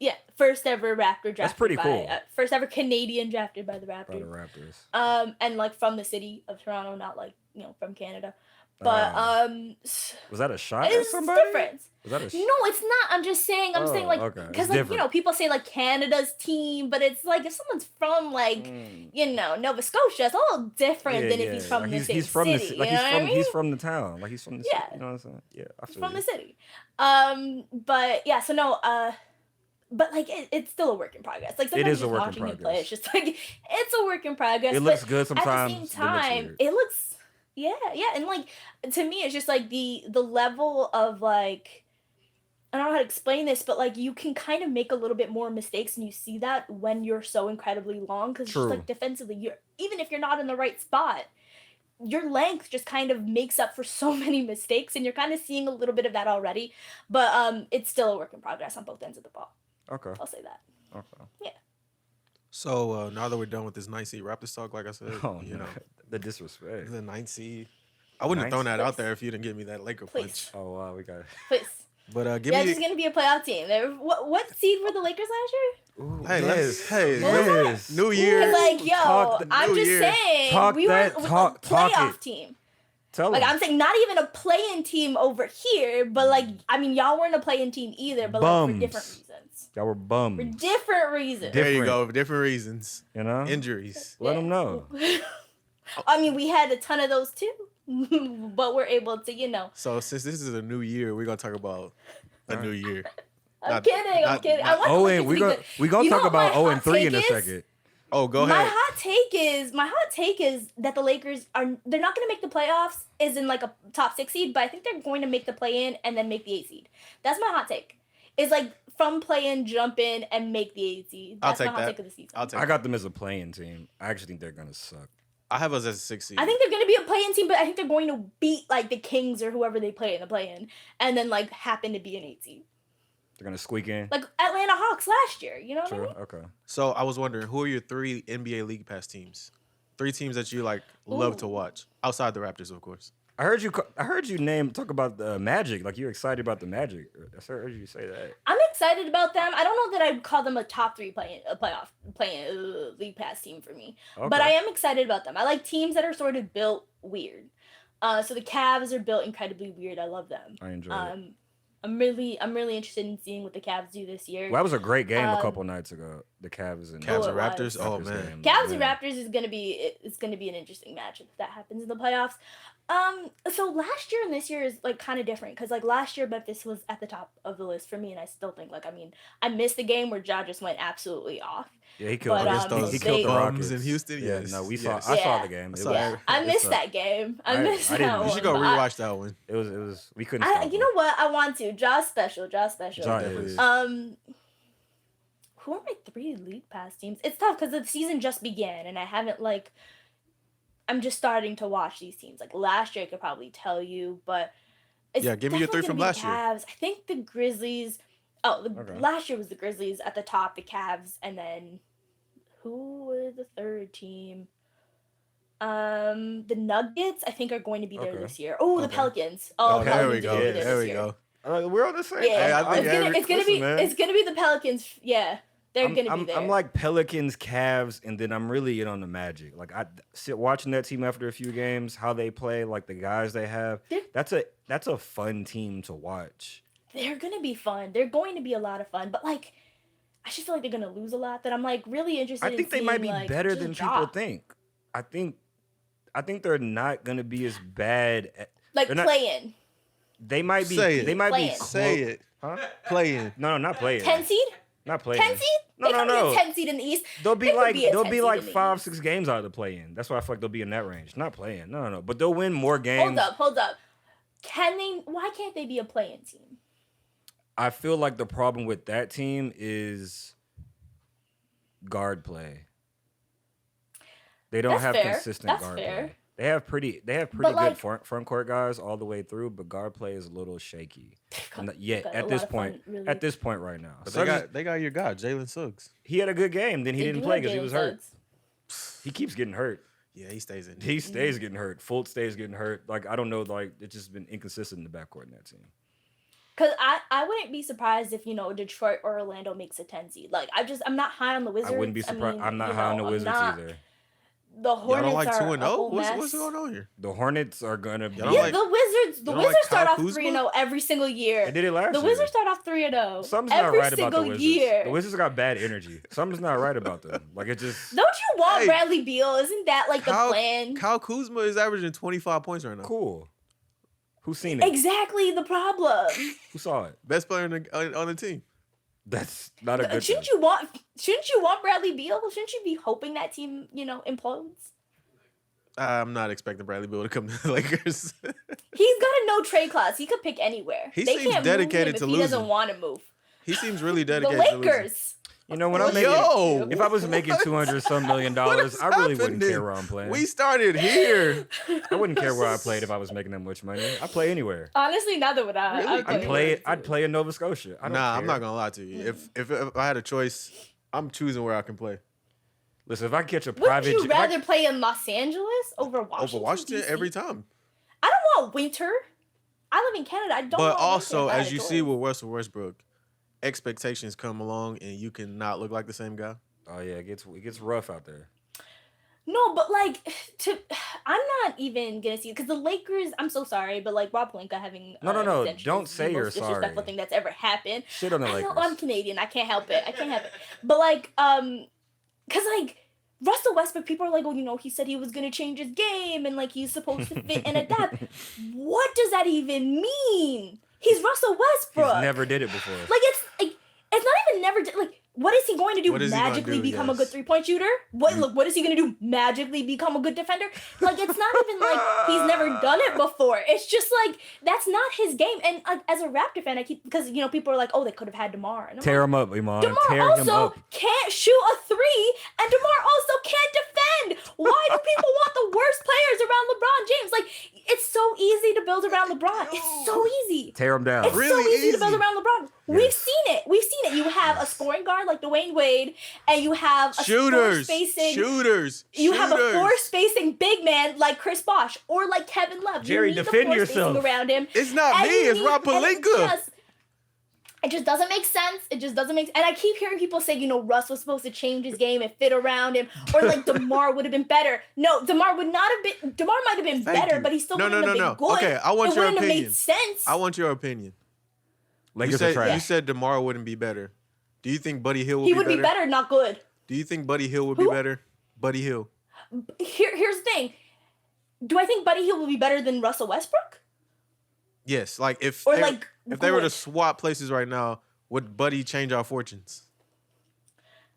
there. First ever Raptor drafted. That's pretty cool. First ever Canadian drafted by the Raptors. By the Raptors. And like from the city of Toronto, not like from Canada. But was that a shot at it's somebody? different. Was that a No, it's not. I'm saying like okay. because It's like people say like Canada's team, but it's like if someone's from like Nova Scotia, it's a little different than if he's from the same city. He's from the town. Like he's from the city. You know what I'm saying? Yeah, I feel from the city. But yeah, so no, but like it's still a work in progress. Like sometimes it is just a work in watching him progress. play, it's just like it's a work in progress. It looks good sometimes. At the same time, it looks yeah, and like to me, it's just like the level of like I don't know how to explain this, but like you can kind of make a little bit more mistakes, and you see that when you're so incredibly long because just like defensively, you're even if you're not in the right spot, your length just kind of makes up for so many mistakes, and you're kind of seeing a little bit of that already. But it's still a work in progress on both ends of the ball. Okay. I'll say that. Okay. Yeah. So now that we're done with this 9 seed Raptors talk, like I said, the disrespect. the 9 seed. I wouldn't have thrown that out there if you didn't give me that Laker punch. Oh wow, we got it. Please. But give me. Just gonna be a playoff team. What seed were the Lakers last year? Ooh, Yes. New Year. Like I'm just saying we were a playoff team. Tell like them. I'm saying, not even a play-in team over here, but like I mean, y'all weren't a play-in team either, but like for different reasons. Y'all were bums. For different reasons. There you go. For different reasons. Injuries. Let them know. I mean, we had a ton of those too, but we're able to, So since this is a new year, we're gonna talk about a new year. I'm kidding. I want we gonna talk about 0-3 in a second. Oh, go ahead. My hot take is that the Lakers they're not going to make the playoffs is in like a top 6 seed, but I think they're going to make the play-in and then make the 8 seed. That's my hot take. Is like from play-in, jump in, and make the 8 seed. That's my hot take of the season. I got them as a play-in team. I actually think they're going to suck. I have us as a 6 seed. I think they're going to be a play-in team, but I think they're going to beat like the Kings or whoever they play in the play-in, and then like happen to be an 8 seed. They're going to squeak in? Like Atlanta Hawks last year, you know what I mean? Okay. So I was wondering, who are your 3 NBA League Pass teams? 3 teams that you like love to watch outside the Raptors, of course. I heard you talk about the Magic. Like you're excited about the Magic. I heard you say that. I'm excited about them. I don't know that I'd call them a top 3 playoff League Pass team for me, but I am excited about them. I like teams that are sort of built weird. So the Cavs are built incredibly weird. I love them. I enjoy it. I'm really interested in seeing what the Cavs do this year. Well, that was a great game a couple nights ago. The Cavs and Raptors. Oh man, Cavs and Raptors is gonna be an interesting match if that happens in the playoffs. So last year and this year is like kind of different because like last year Memphis was at the top of the list for me, and I still think I missed the game where Ja just went absolutely off. Yeah, he killed the Rockets in Houston. Yeah, yes. no, I saw the game. I missed that game. I missed that one. You should go rewatch that one. It was we couldn't. Stop you know what? I want to. Ja special. Ja is. Who are my 3 League Pass teams? It's tough because the season just began, and I haven't I'm just starting to watch these teams. Like last year, I could probably tell you, but it's give me your 3 from last year. I think the Grizzlies. Last year was the Grizzlies at the top, the Cavs, and then who were the 3rd team? The Nuggets, I think, are going to be there this year. Oh, the Pelicans. Oh, there we go. There we go. We're on the same. Yeah, it's gonna be the Pelicans. Yeah. They're gonna be there. I'm like Pelicans, Cavs, and then I'm really in on the Magic. Like I sit watching that team after a few games, how they play, like the guys they have. That's a fun team to watch. They're gonna be fun. They're going to be a lot of fun, but like, I just feel like they're gonna lose a lot. That I'm like really interested. I think they might be better than people think. I think they're not gonna be as bad. Play-in. They might be. They might be. Say it. Huh? Play-in. No, not play-in. 10 seed. Not play-in. 10 seed? No. 10 seed in the East. They'll be like 5-6 games out of the play-in. That's why I feel like they'll be in that range. Not play-in. No. But they'll win more games. Hold up. Why can't they be a play-in team? I feel like the problem with that team is guard play. They don't have consistent guard play. They have pretty But, good like- front court guys all the way through, but guard play is a little shaky. got Yeah, a at lot this of point, fun, really. at this point right now. But Suggs they got your guy, Jalen Suggs. he had a good game, then he They didn't do play have because he Jalen was hurt. Suggs. He keeps getting hurt. Yeah, he stays in. He stays getting hurt. Fultz stays getting hurt. Like I don't know, like it's just been inconsistent in the backcourt in that team. Cause I wouldn't be surprised if Detroit or Orlando makes a 10 seed. Like I'm not high on the Wizards. I wouldn't be surprised. mean, I'm not you high on the know, I'm Wizards not- either. The Y'all Hornets don't like are 2-0? a whole mess. What's going on here? The Hornets are gonna be. Y'all don't Yeah, like- the Wizards. The y'all don't like Wizards start Kyle off Kuzma? 3-0 every single year. They did it last The year. Wizards start off 3-0 Something's not every right about the single Wizards. year. The Wizards got bad energy. Something's not right about them. Like it just Don't you want Hey. Bradley Beal? Isn't that like the Kyle- plan? Kyle Kuzma is averaging 25 points right now. cool. Who's seen it? Exactly the problem. Who saw it? Best player on the team. That's not a good thing. Shouldn't you want Bradley Beal? Shouldn't you be hoping that team, implodes? I'm not expecting Bradley Beal to come to the Lakers. He's got a no trade clause. He could pick anywhere. He they seems can't dedicated move to him if he doesn't losing. want to move. He seems really The dedicated to losing. Lakers. You know, when I'm making, Yo, if I was making $200 million, What is I really wouldn't happening? care where I'm playing. We started here. I wouldn't care where I played if I was making that much money. I play anywhere. Honestly, neither would I. Really? I'd play in Nova Scotia. I don't Nah, care. I'm not gonna lie to you. If I had a choice, I'm choosing where I can play. Listen, if I catch a Wouldn't private, you if I- rather play in Los Angeles over Washington? Over Washington DC? every time. I don't want winter. I live in Canada. I don't. But want also, winter. as you see with Russell Westbrook, expectations come along and you cannot look like the same guy. oh yeah, it gets rough out there. No, but I'm not even gonna see it because the Lakers. I'm so sorry, but Rob Pelinka having No. an extension Don't is say the you're most disrespectful sorry. thing that's ever happened. Shit on the I Lakers. know I'm Canadian. I can't help it. But because Russell Westbrook, people are like, oh, he said he was gonna change his game and he's supposed to fit and adapt. What does that even mean? He's Russell Westbrook. He's never did it before. It's not even never. What is he going to do? What is he gonna Magically do? become a Yes. good 3-point shooter? What is he going to do? Magically become a good defender? It's not even he's never done it before. It's just that's not his game. And as a Raptor fan, I keep because people are like, oh, they could have had DeMar. And I'm Tear him up, Imman. DeMar Tear him also up. can't shoot a 3, and DeMar also can't defend. Why do people want the worst players around LeBron James? It's so easy to build around LeBron. It's so easy. Tear him down. It's Really so easy to build easy. around LeBron. We've seen it. You have a scoring guard like Dwayne Wade, and you have a Shooters. Shooters. You have a force-spacing big man like Chris Bosh or like Kevin Love. Jerry, you need defend the force yourself. spacing around him. It's not And me. you It's need- Rob and Pelinka. It just doesn't make sense. It just doesn't make. And I keep hearing people say, Russ was supposed to change his game and fit around him, or DeMar would have been better. No, DeMar would not have been. DeMar might have been Thank better, you. but he still No, wouldn't no, have no, been no. good. Okay, I want it your wouldn't opinion. have made sense. I want your opinion. Lakers are trash. You said DeMar wouldn't be better. Do you think Buddy Hill he would be better, not good. Do you think Buddy Hill would be Who? better? Buddy Hill. Here's the thing. Do I think Buddy Hield will be better than Russell Westbrook? Yes. If Or if they were to good? swap places right now, would Buddy change our fortunes?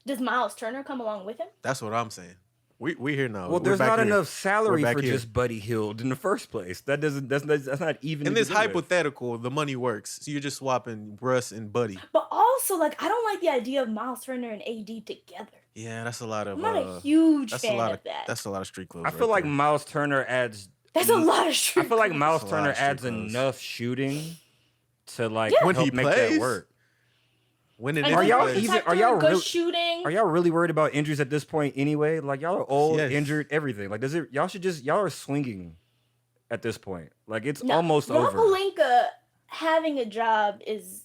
Does Miles Turner come along with him? That's what I'm saying. We here now. Well, We're there's back not here. enough salary We're back for here. just Buddy Hield in the first place. That's not even In to this begin with. hypothetical, the money works. So you're just swapping Russ and Buddy. But also, I don't like the idea of Miles Turner and AD together. Yeah, that's a lot of. I'm not a huge that's fan a lot of that. That's a lot of street clothes. I feel like there. Miles Turner adds. That's a lot of I street feel like clothes. Miles That's a lot Turner of street adds clothes. enough shooting to When help he make plays? that work. when it A is Are good y'all plays. even- protector, are y'all good really- shooting? Are y'all really worried about injuries at this point anyway? Y'all are old, Yes. injured, everything. Y'all are swinging at this point. It's No, almost Rob over. Pelinka having a job is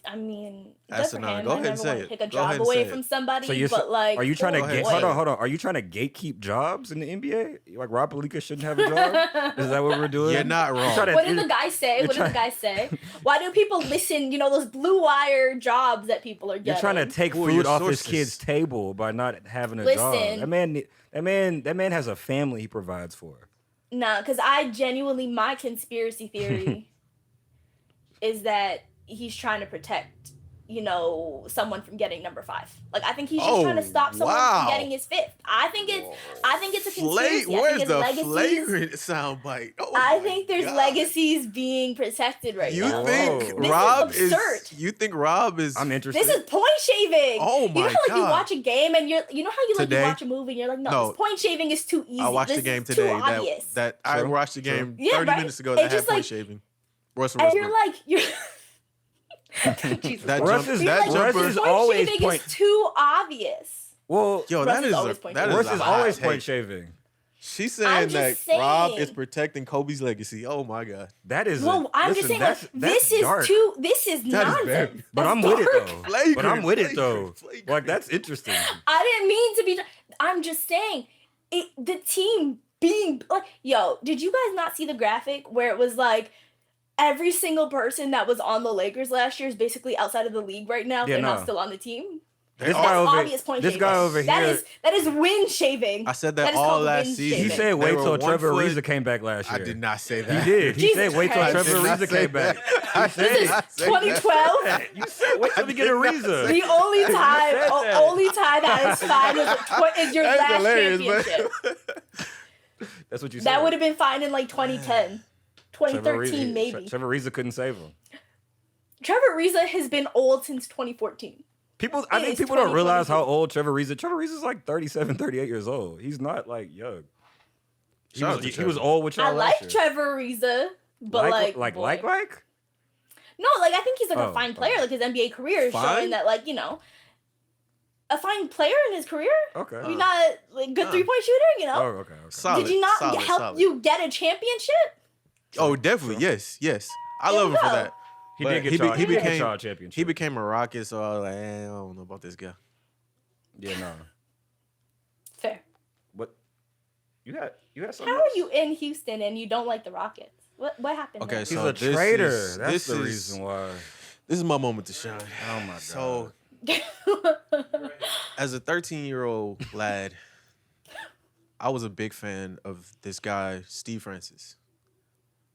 I mean, good That's for a no. him. Go I ahead never and say want to it. take a Go ahead job and away say from it. somebody, So you're, but are you trying to oh, Go ahead, get? say Hold it. on. Are you trying to gatekeep jobs in the NBA? Rob Pelinka shouldn't have a job? Is that what we're doing? You're not wrong. trying to- What did the guy say? What did the guy say? Why do people listen? Those blue wire jobs that people are getting. You're trying to take Who are food your off his sources? kid's table by not having a job. Listen. That man has a family he provides for. Nah, because my conspiracy theory is that he's trying to protect someone from getting number 5. Like I think he's just trying to stop someone from getting his 5th. I think it's a conspiracy. Where's the flagrant soundbite? Oh I think there's legacies being protected right now. You think This Rob is absurd. You think Rob is? I'm interested. This is point shaving. Oh my You know how God. you watch a game and you know how you Today? watch a movie and you're like, no, this point shaving is too easy. I watched this the game is today. Too obvious. That I True. watched the game Yeah, 30 right? minutes ago It's that had just point like- shaving. Russell and Westbrook. you're Jesus That Christ. jump- is that You're like, jumper- is point always shaving point. is too obvious. Well, Yo, Russ that is is always a point that shaving. is Russ a is hot always take. point shaving. She's I'm saying that just Rob saying. is protecting Kobe's legacy. Oh my God. That is. Well, I'm just saying, like, this is dark. this is That is nonsense. very- But That's I'm with it dark. though. But I'm with it though. Flagrant. Like that's interesting. I didn't mean to be. I'm just saying, the team being like, yo, did you guys not see the graphic where it was like every single person that was on the Lakers last year is basically outside of the league right now? Yeah, They're no. not still on the team. This all- guy That's over. obvious point This shaving. guy over here. That is wind shaving. I said That that is all called last wind season. He shaving. said, They "Wait were till 1 Trevor foot. Ariza came back last year." I did not say He that. did. He Jesus said, "Wait till Christ. Trevor I did not Ariza say came back." that. He I said did it. not say 2012. that. You said, "Wait till we get a I did not Ariza." say The only time, said that. only time that is fine is your That's last hilarious, championship. That's what you said. That would have been fine in like 2010, Trevor 2013 Ariza- maybe. Trevor Ariza couldn't save him. Trevor Ariza has been old since 2014. I It think is people don't realize 2022. how old Trevor Ariza is like 37, 38 years old. He's not like young. He Shout was, out to he was Trevor. old with y'all I last like year. Trevor Ariza, but boy. No, like I think he's like Oh, a fine oh. player. Like his NBA career is Fine? showing that, like a fine player in his career. Okay. He's not like good 3-point shooter. Oh, okay. Solid, Did you not solid, help solid. you get a championship? Oh, definitely. Yes. I There love we him for go. that. He But did get he be- y'all. he He did get became- y'all a championship. He became a Rocket, so I was like, I don't know about this guy. Yeah, no. Fair. What? You had something. How are you in Houston and you don't like the Rockets? What happened? Okay, there? He's so a this traitor. is- That's this the is- reason why. This is my moment to shine. Oh my god. So, as a 13-year-old lad, I was a big fan of this guy, Steve Francis.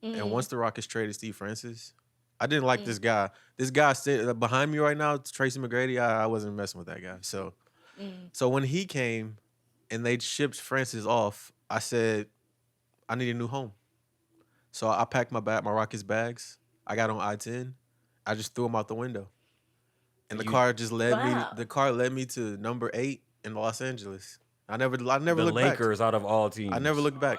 And once the Rockets traded Steve Francis, I didn't like this guy. This guy sitting behind me right now, Tracy McGrady. I wasn't messing with that guy. So when he came and they shipped Francis off, I said, I need a new home. So I packed my Rockets bags. I got on I-10. I just threw them out the window. And the car just led Wow. me. The car led me to number 8 in Los Angeles. I never the looked Lakers out of all teams. back. I never looked back.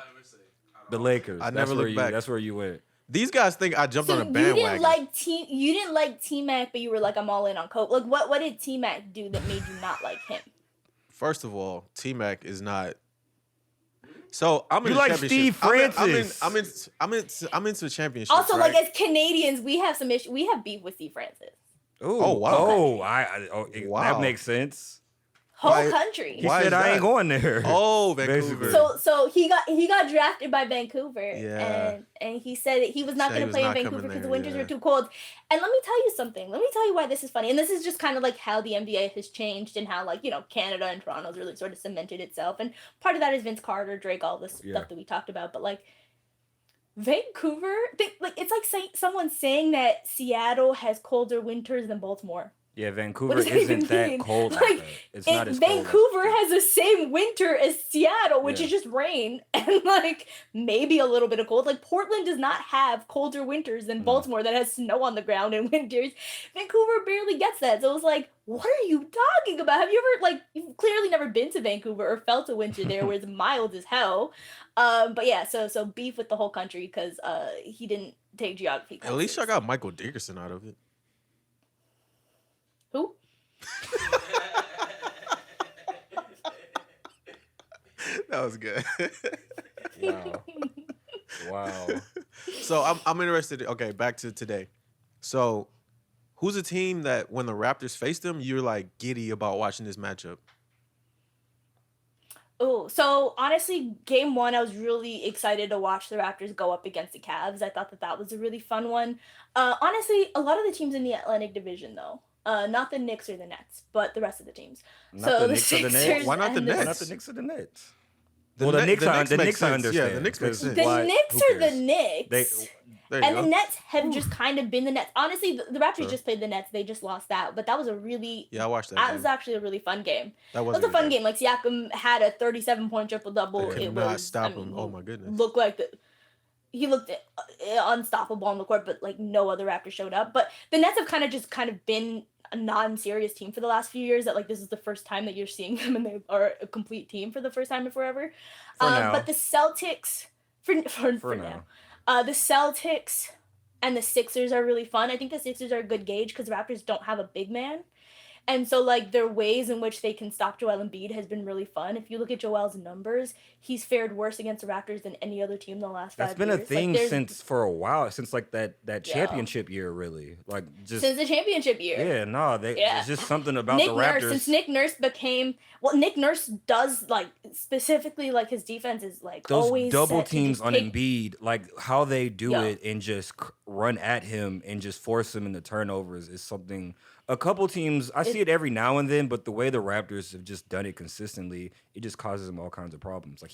The Lakers. I never looked back. That's where you went. These guys think I jumped So on a you bandwagon. didn't like T-Mac, but you were like, I'm all in on Coke. Like what did T-Mac do that made you not like him? First of all, T-Mac is not. So I'm in You the like championship. Steve Francis. I'm into championship. Also, right? like as Canadians, we have some issue. We have beef with Steve Francis. Ooh, Oh, wow. Wow. That makes sense. Whole Why- country. He Why said is I that? ain't going there. Oh, Vancouver. Basically. So he got drafted by Vancouver, Yeah. and he said that he was not Said he going to was play in not Vancouver coming because the there, winters yeah. were too cold. And let me tell you something. Let me tell you why this is funny. And this is just kind of like how the NBA has changed and how Canada and Toronto's really sort of cemented itself. And part of that is Vince Carter, Drake, all this stuff that we talked about. But like Vancouver, it's like someone saying that Seattle has colder winters than Baltimore. Yeah, What Vancouver does that even isn't that mean? cold. Like, Like that. It's not as cold. Vancouver has the same winter as Seattle, which Yeah. is just rain and like maybe a little bit of cold. Like Portland does not have colder winters than Baltimore that has snow on the ground in winters. Vancouver barely gets that. So it was like, what are you talking about? Have you ever you've clearly never been to Vancouver or felt a winter there where it's mild as hell. But yeah, so beef with the whole country because he didn't take geography At least I classes. got Michael Dickerson out of it. Who? That was good. Wow. Wow. So I'm interested. Okay, back to today. So, who's a team that when the Raptors face them, you're like giddy about watching this matchup? Oh, so honestly, game 1, I was really excited to watch the Raptors go up against the Cavs. I thought that was a really fun one. Honestly, a lot of the teams in the Atlantic Division, though, not the Knicks or the Nets, but the rest of the teams. Not So the the Knicks or the Nets? Sixers Why not the and Nets? Why not the Knicks or the Nets? The Well, the Ne- Knicks the are- Knicks the make Knicks I sense. understand, Yeah, the Knicks make 'cause sense. The Why- Knicks who are the cares? Knicks. They There you And go. the Nets have just kind of been the Nets. Honestly, the Raptors Sure. just played the Nets. They just lost out. But that was a really... Yeah, I watched that That game. was actually a really fun game. That It was was a fun game. Like, Siakam had a 37-point triple-double. They could It not was... stop I mean, him. Oh, my goodness. Looked like... He looked unstoppable on the court, but, like, no other Raptors showed up. But the Nets have kind of been a non-serious team for the last few years. That, like, this is the first time that you're seeing them, and they are a complete team for the first time in forever. For now. But the Celtics... For now. The Celtics... and the Sixers are really fun. I think the Sixers are a good gauge because the Raptors don't have a big man. And so, like, their ways in which they can stop Joel Embiid has been really fun. If you look at Joel's numbers, he's fared worse against the Raptors than any other team in the last 5 years. That's been a thing like, since for a while, since like that championship year, really. Like just since the championship year. Yeah, no, there's just something about Nick the Raptors. Nurse, since Nick Nurse became Nick Nurse does like specifically like his defense is like those always double set to teams just on take- Embiid, like how they do it and just run at him and just force him into turnovers is something. A couple teams, I see it every now and then, but the way the Raptors have just done it consistently, it just causes him all kinds of problems. Like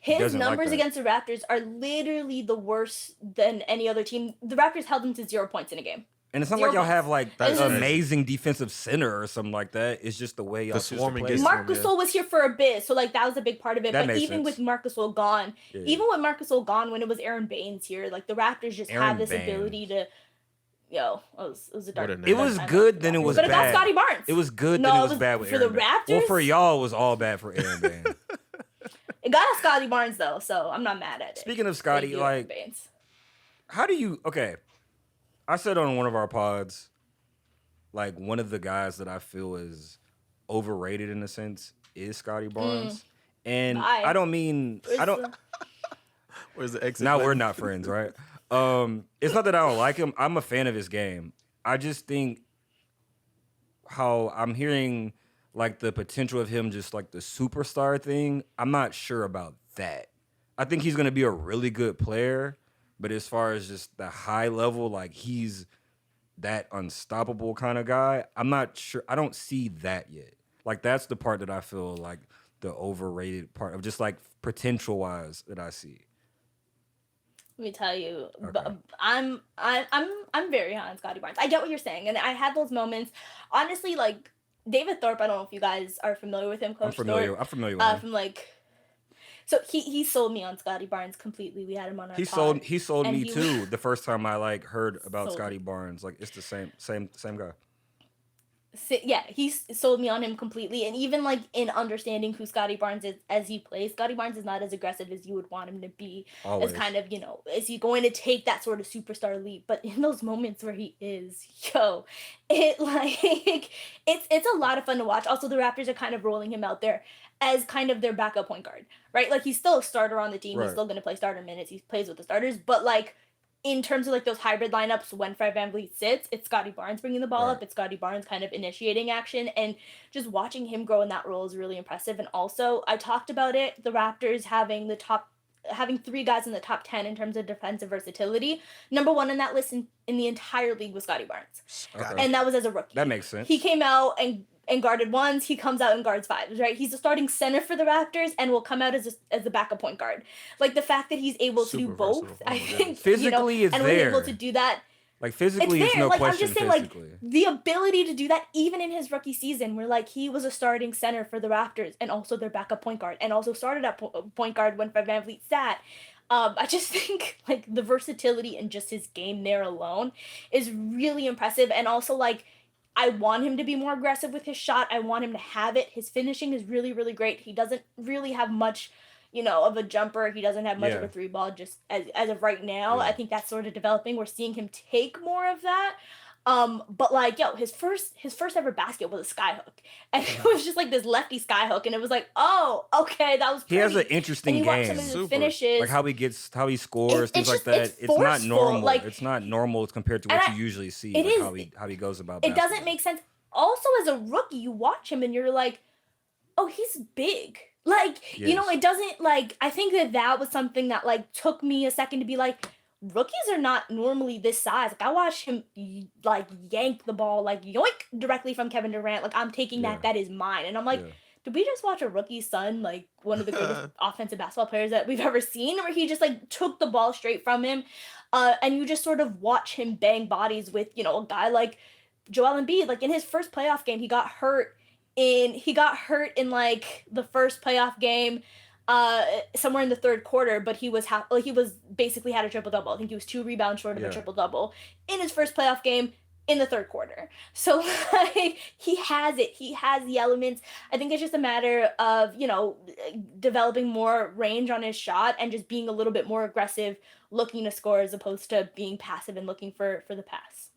his numbers against the Raptors are literally the worst than any other team. The Raptors held him to 0 points in a game. And it's not 0 like y'all points. have like That's an crazy. amazing defensive center or something like that. It's just the way y'all choose to swarming play. gets- Marc yeah. Gasol was here for a bit, so like that was a big part of it. That But makes even sense. with Marc Gasol gone, Yeah. even with Marc Gasol gone, when it was Aaron Baines here, like the Raptors just Aaron had this Baines. ability to, it was a dark. What a It name. was time good, for then it Raptors. was But it got bad. Scottie Barnes. It was good, No, then it it was was bad with for Aaron the Baines. Well, Raptors? for y'all, it was all bad for Aaron Baines. It got us Scottie Barnes though, so I'm not mad at it. Speaking of Thank Scottie, you, Aaron like, Baines. how do you? Okay, I said on one of our pods, like one of the guys that I feel is overrated in a sense is Scottie Barnes, and Bye. I don't mean I don't. Where's the exit? Now button? we're not friends, right? It's not that I don't like him. I'm a fan of his game. I just think how I'm hearing like the potential of him just like the superstar thing. I'm not sure about that. I think he's gonna be a really good player, but as far as just the high level, like he's that unstoppable kind of guy, I'm not sure. I don't see that yet. Like that's the part that I feel like the overrated part of just like potential wise that I see. Let me tell you, Okay. I'm very high on Scottie Barnes. I get what you're saying, and I had those moments. Honestly, like David Thorpe. I don't know if you guys are familiar with him, Coach I'm familiar. Thorpe. I'm familiar with him. From like, so he sold me on Scottie Barnes completely. We had him on our He pod. sold and me he- too. The first time I like heard about Sold. Scottie Barnes, like it's the same guy. Yeah, sold me on him completely, and even like in understanding who Scottie Barnes is as he plays, Scottie Barnes is not as aggressive as you would want him to be. Always. As kind of, is he going to take that sort of superstar leap? But in those moments where he is, it like it's a lot of fun to watch. Also, the Raptors are kind of rolling him out there as kind of their backup point guard, right? Like he's still a starter on the team. Right. He's still going to play starter minutes. He plays with the starters, but like. In terms of like those hybrid lineups when Fred VanVleet sits, it's Scottie Barnes bringing the ball Right. up. It's Scottie Barnes kind of initiating action, and just watching him grow in that role is really impressive. And also, I talked about it, the Raptors having three guys in the top 10 in terms of defensive versatility. Number one in that list in the entire league was Scottie Barnes, Okay. and that was as a rookie. That makes sense. He came out and guarded ones. He comes out and guards fives, right? He's a starting center for the Raptors and will come out as a backup point guard. Like the fact that he's able to do Super both, versatile. Oh I my think, goodness. Physically, it's and there. was able to do that. Like physically, It's it's there. no Like I'm question. just saying, like Physically, the ability to do that, even in his rookie season, where like he was a starting center for the Raptors and also their backup point guard, and also started at point guard when Fred VanVleet sat. I just think like the versatility in just his game there alone is really impressive, and also like I want him to be more aggressive with his shot. I want him to have it. His finishing is really, really great. He doesn't really have much, of a jumper. He doesn't have much of Yeah. a three ball just as of right now. Yeah. I think that's sort of developing. We're seeing him take more of that. But like, his first ever basket was a sky hook. And it was just like this lefty sky hook. And it was like, oh, okay, that was he pretty. has an And interesting you watch some game. of his Super. finishes. Like how he scores, It's things like just- that. it's It's not forceful, normal. like- It's not normal compared to what And you usually see. it Like is- how he goes about. It doesn't basketball. make sense. Also, as a rookie, you watch him and you're like, oh, he's big. Like, Yes. it doesn't, like, I think that was something that, like, took me a second to be like, rookies are not normally this size. Like, I watched him, like, yank the ball, like, yoink, directly from Kevin Durant. Like, I'm taking Yeah. that is mine. And I'm like, Yeah. did we just watch a rookie's son, like, one of the greatest offensive basketball players that we've ever seen, where he just, like, took the ball straight from him? and you just sort of watch him bang bodies with, you know, a guy like Joel Embiid. Like in his first playoff game, he got hurt in like the first playoff game, somewhere in the third quarter, but he was basically had a triple-double. I think he was 2 rebounds short of a triple-double in his first playoff game in the third quarter. So like he has the elements. I think it's just a matter of, you know, developing more range on his shot and just being a little bit more aggressive, looking to score as opposed to being passive and looking for the pass.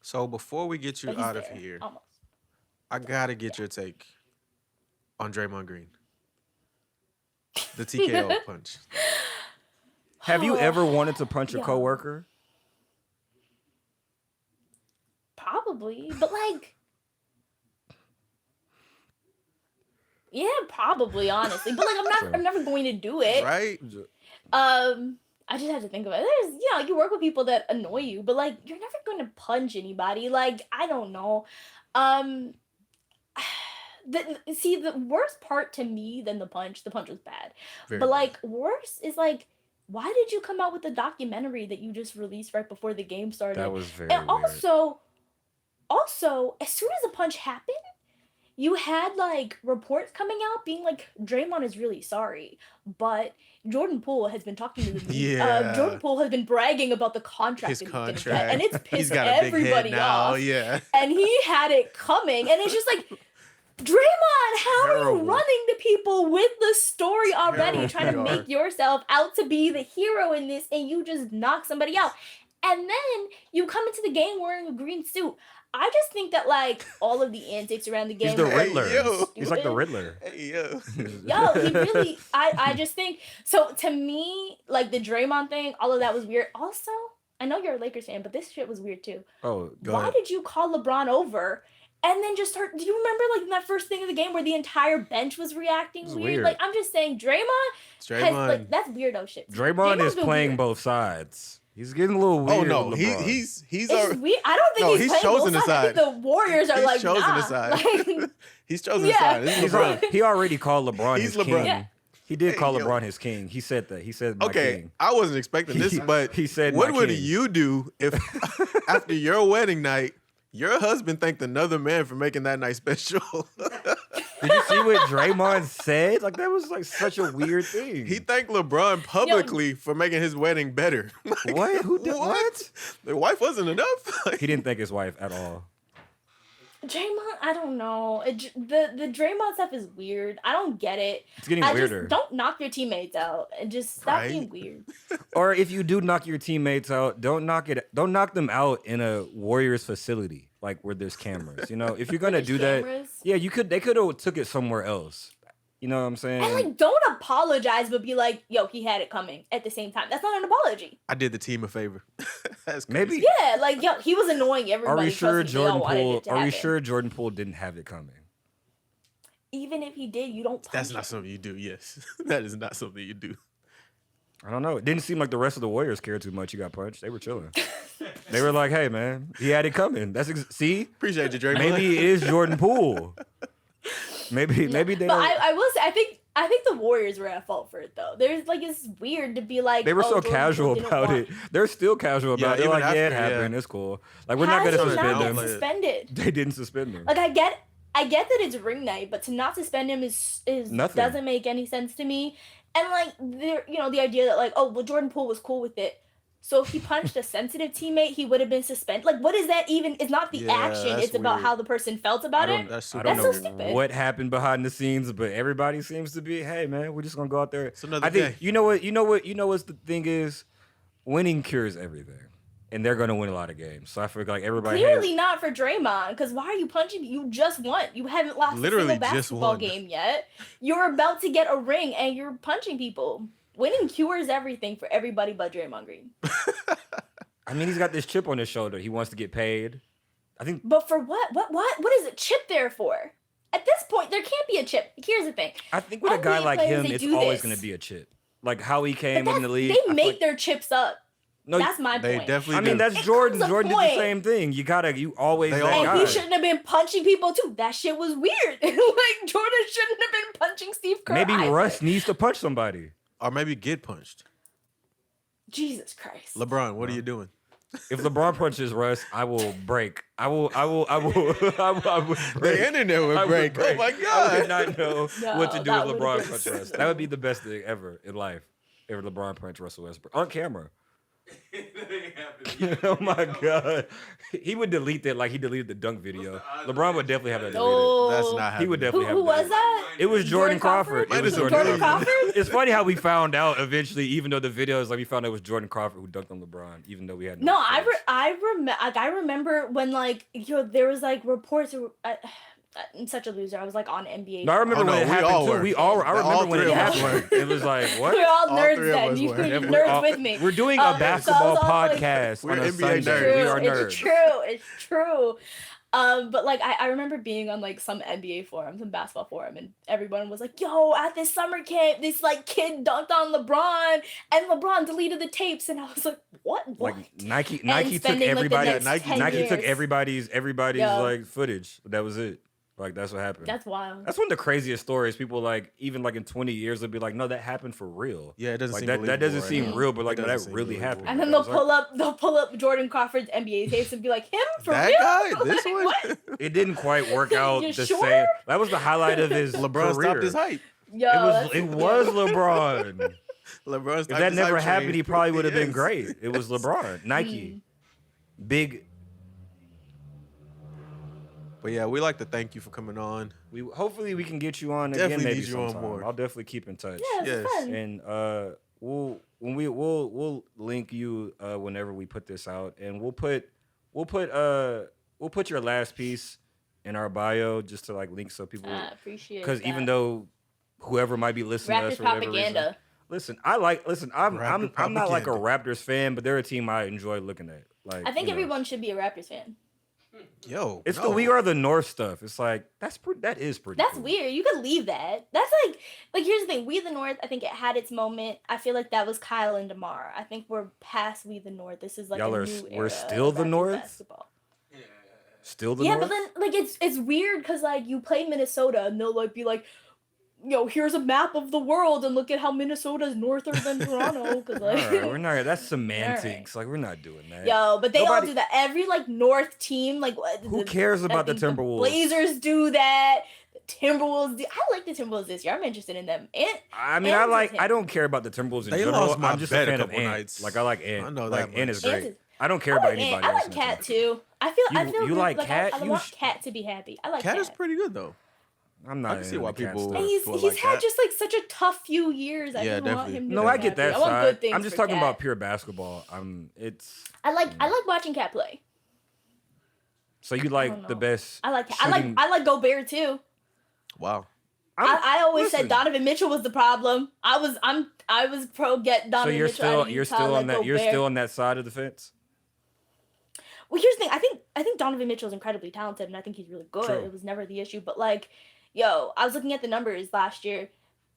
So before we get you out of here, almost. I gotta get your take on Draymond Green. The TKO punch. Have you ever wanted to punch a coworker? Probably, but like, yeah, probably, honestly. But like, I'm never going to do it. Right? I just have to think about it. There's, you know, you work with people that annoy you, but like, you're never going to punch anybody. Like, I don't know. The worst part to me than the punch was bad. Very but like, bad. worse is like, why did you come out with the documentary that you just released right before the game started? That was very and weird. Also, as soon as the punch happened, you had like reports coming out being like, Draymond is really sorry, but Jordan Poole has been talking to the league. Yeah. Jordan Poole has been bragging about the contract His that he's gonna contract. get, and it's He's pissed got a big everybody head now. off. Yeah. And he had it coming, and it's just like, Draymond, how are Terrible. you running to people with the story already, Terrible trying to PR. make yourself out to be the hero in this, and you just knock somebody out? And then you come into the game wearing a green suit. I just think that like all of the antics around the game. He's the are Riddler. yo. He's like the Riddler. Hey, yo. Yo, he really. I just think so. To me, like the Draymond thing, all of that was weird. Also, I know you're a Lakers fan, but this shit was weird too. Oh, Go Why ahead. did you call LeBron over? And then just start. Do you remember like in that first thing of the game where the entire bench was reacting It's weird? weird. Like I'm just saying, Draymond has like that's weirdo shit. Draymond is been playing weird. both sides. He's getting a little weird. Oh no, with LeBron. he's It's already, weird. I don't think No, he's he's playing chosen both a sides. I think side. the Warriors are he's like chosen nah. a side. Like, He's chosen Yeah. a side. This is LeBron. He already called LeBron He's his LeBron. king. Yeah. He did Hey, call yo. LeBron his king. He said that. He said my Okay, king. I wasn't expecting this, but he said what my would king. you do if after your wedding night, your husband thanked another man for making that night special? Did you see what Draymond said? Like that was like such a weird thing. He thanked LeBron publicly for making his wedding better. Like, What? Who did what? The wife wasn't enough. Like, He didn't thank his wife at all. Draymond, I don't know. The Draymond stuff is weird. I don't get it. It's getting weirder. Just don't knock your teammates out and just stop Right? being weird. Or if you do knock your teammates out, don't knock them out in a Warriors facility, like where there's cameras. You know, if you're gonna There's do that, cameras. yeah, they could have took it somewhere else. You know what I'm saying? And like, don't apologize, but be like, "Yo, he had it coming." At the same time, that's not an apology. I did the team a favor. That's crazy. Maybe. Yeah, like, yo, he was annoying everybody. Are we sure Trust me, they all Jordan wanted Poole? it to Are we happen. sure Jordan Poole didn't have it coming? Even if he did, you don't. That's punch not him. something you do. Yes, that is not something you do. I don't know. It didn't seem like the rest of the Warriors cared too much. He got punched. They were chilling. They were like, "Hey, man, he had it coming." See, Appreciate you, Draymond. maybe it is Jordan Poole. Maybe they But don't. I will say, I think the Warriors were at fault for it though. There's like it's weird to be like They were oh, so Jordan casual Poole didn't about want- it. They're still casual Yeah, about it. They're even like, yeah, it after, happened. yeah. It's cool. Like, we're not How going to did he suspend not him. get suspended? They didn't suspend him. Like I get that it's ring night, but to not suspend him is Nothing. doesn't make any sense to me. And like the idea that like, oh well, Jordan Poole was cool with it. So if he punched a sensitive teammate, he would have been suspended. Like, what is that even? It's not the Yeah, action. that's It's about weird. how the person felt about it. That's I super don't That's know so stupid. what happened behind the scenes, but everybody seems to be, hey man, we're just gonna go out there. It's another I think day. you know what the thing is, winning cures everything, and they're gonna win a lot of games. So I feel like everybody Clearly not for Draymond, because why are you punching? You just won. You haven't lost Literally a single just basketball won. game yet. You're about to get a ring, and you're punching people. Winning cures everything for everybody but Draymond Green. I mean, he's got this chip on his shoulder. He wants to get paid. I think But for what? What is a chip there for? At this point, there can't be a chip. Here's the thing. with a guy NBA like players, him, they it's do always this. gonna be a chip. Like how he But came in the league. I they feel make like- their chips up. no, That's my They point. definitely I mean, do. that's It Jordan. comes a Jordan did the point. same thing. You always They that all And guy. he shouldn't have been punching people too. That shit was weird. Like Jordan shouldn't have been punching Steve Kerr. Maybe either. Russ needs to punch somebody. or maybe get punched. Jesus Christ. LeBron, what are you doing? If LeBron punches Russ, I will break. I will break. The internet would I break. Oh my I God. would not know No, what to do that with would've LeBron been punch so Russ. That would be the best thing ever in life. If LeBron punch Russell Westbrook on camera. Oh my God. He would delete that like he deleted the dunk video. LeBron would definitely have that deleted. No. That's not He happening. would definitely have Who was deleted. that? It was Jordan Crawford. It Might was as well Jordan be. Crawford? It's funny how we found out eventually, even though the video is like we found out it was Jordan Crawford who dunked on LeBron, even though we had No, I footage. remember when like there was like reports. I'm such a loser. I was like on NBA. No, I remember Oh, no, when it we happened all too. were. I remember All when three it of us happened. were. It was like what? We're all All nerds three of then. us You were. nerds with me. We're doing So a I was basketball all like- podcast We're on a NBA Sunday. nerds. We are nerds. It's true. It's true. But like I remember being on like some NBA forum, some basketball forum, and everyone was like, "Yo, at this summer camp, this like kid dunked on LeBron, and LeBron deleted the tapes." And I was like, "What? What?" Like Nike took spending, like, the everybody. next Nike 10 Nike took years. everybody's Yo. like footage. That was it. Like that's what happened. That's wild. That's one of the craziest stories. People like even like in 20 years they'll be like, no, that happened for real. Yeah, it doesn't Like seem that believable doesn't right seem now. real, but like It no, doesn't that seem really believable. happened. And then It they'll was like- pull up Jordan Crawford's NBA tapes and be like, "Him for That real?" guy? This Like, one? what? It didn't quite work out You the sure? same. That was the highlight of his LeBron career. stopped his hype. Yo, It was LeBron. LeBron If stopped that his never hype happened, train. he probably would have been Yes. great. It was LeBron, Nike, big. But yeah, we like to thank you for coming on. Hopefully we can get you on Definitely again. Maybe need you on sometime. more. I'll definitely keep in touch. Yeah, it's Yes. fun. And we'll link you whenever we put this out, and we'll put your last piece in our bio just to like link so people, I appreciate because that. even though whoever might be listening to us Raptors for whatever Propaganda. reason, I'm Raptor not like a Propaganda. Raptors fan, but they're a team I enjoy looking at. Like I think you know. everyone should be a Raptors fan. Yo, It's no. the We Are the North stuff. It's like that is pretty. That's cool. weird. You could leave that. That's like here's the thing. We the North, I think it had its moment. I feel like that was Kyle and DeMar. I think we're past We the North. This is like Y'all a are- new we're era still of the Raptors North? basketball. Still the Yeah, North. but then like it's weird because like you play Minnesota and they'll like be like, "Yo, here's a map of the world and look at how Minnesota's norther than Toronto." Because like, All right, we're not. That's semantics. Like we're not doing that. yo, but they all Nobody- do that. Every like North team, like Who cares about the I think Timberwolves? Blazers do that. The Timberwolves do. I like the Timberwolves this year. I'm interested in them. And I mean, Ant is I him. don't care about the Timberwolves in They general. lost my I'm just bet a a fan of couple Ant. nights. Like I like Ant. I know like that Ant much. is great. Ant is- I don't care I about like anybody Ant. I else. like in the Cat team. too. I feel you like Cat? I You want sh- Cat to be happy. I like Cat Cat. is pretty good though. I'm not. I can see into why the Cat people- stuff. And he's Feel he's like had Cat. just like such a tough few years. I Yeah, just want definitely. him to No, be I get happy. that I want side. good things I'm just for talking Cat. about pure basketball. I like watching Cat play. So you don't like the know. best? I like shooting- I like Gobert too. Wow. I always listen. said Donovan Mitchell was the problem. I was pro get So Donovan you're Mitchell out still of you're Utah, still let on that you're Gobert. still on that side of the fence. Well, here's the thing. I think Donovan Mitchell is incredibly talented, and I think he's really good. True. It was never the issue. But like, yo, I was looking at the numbers last year.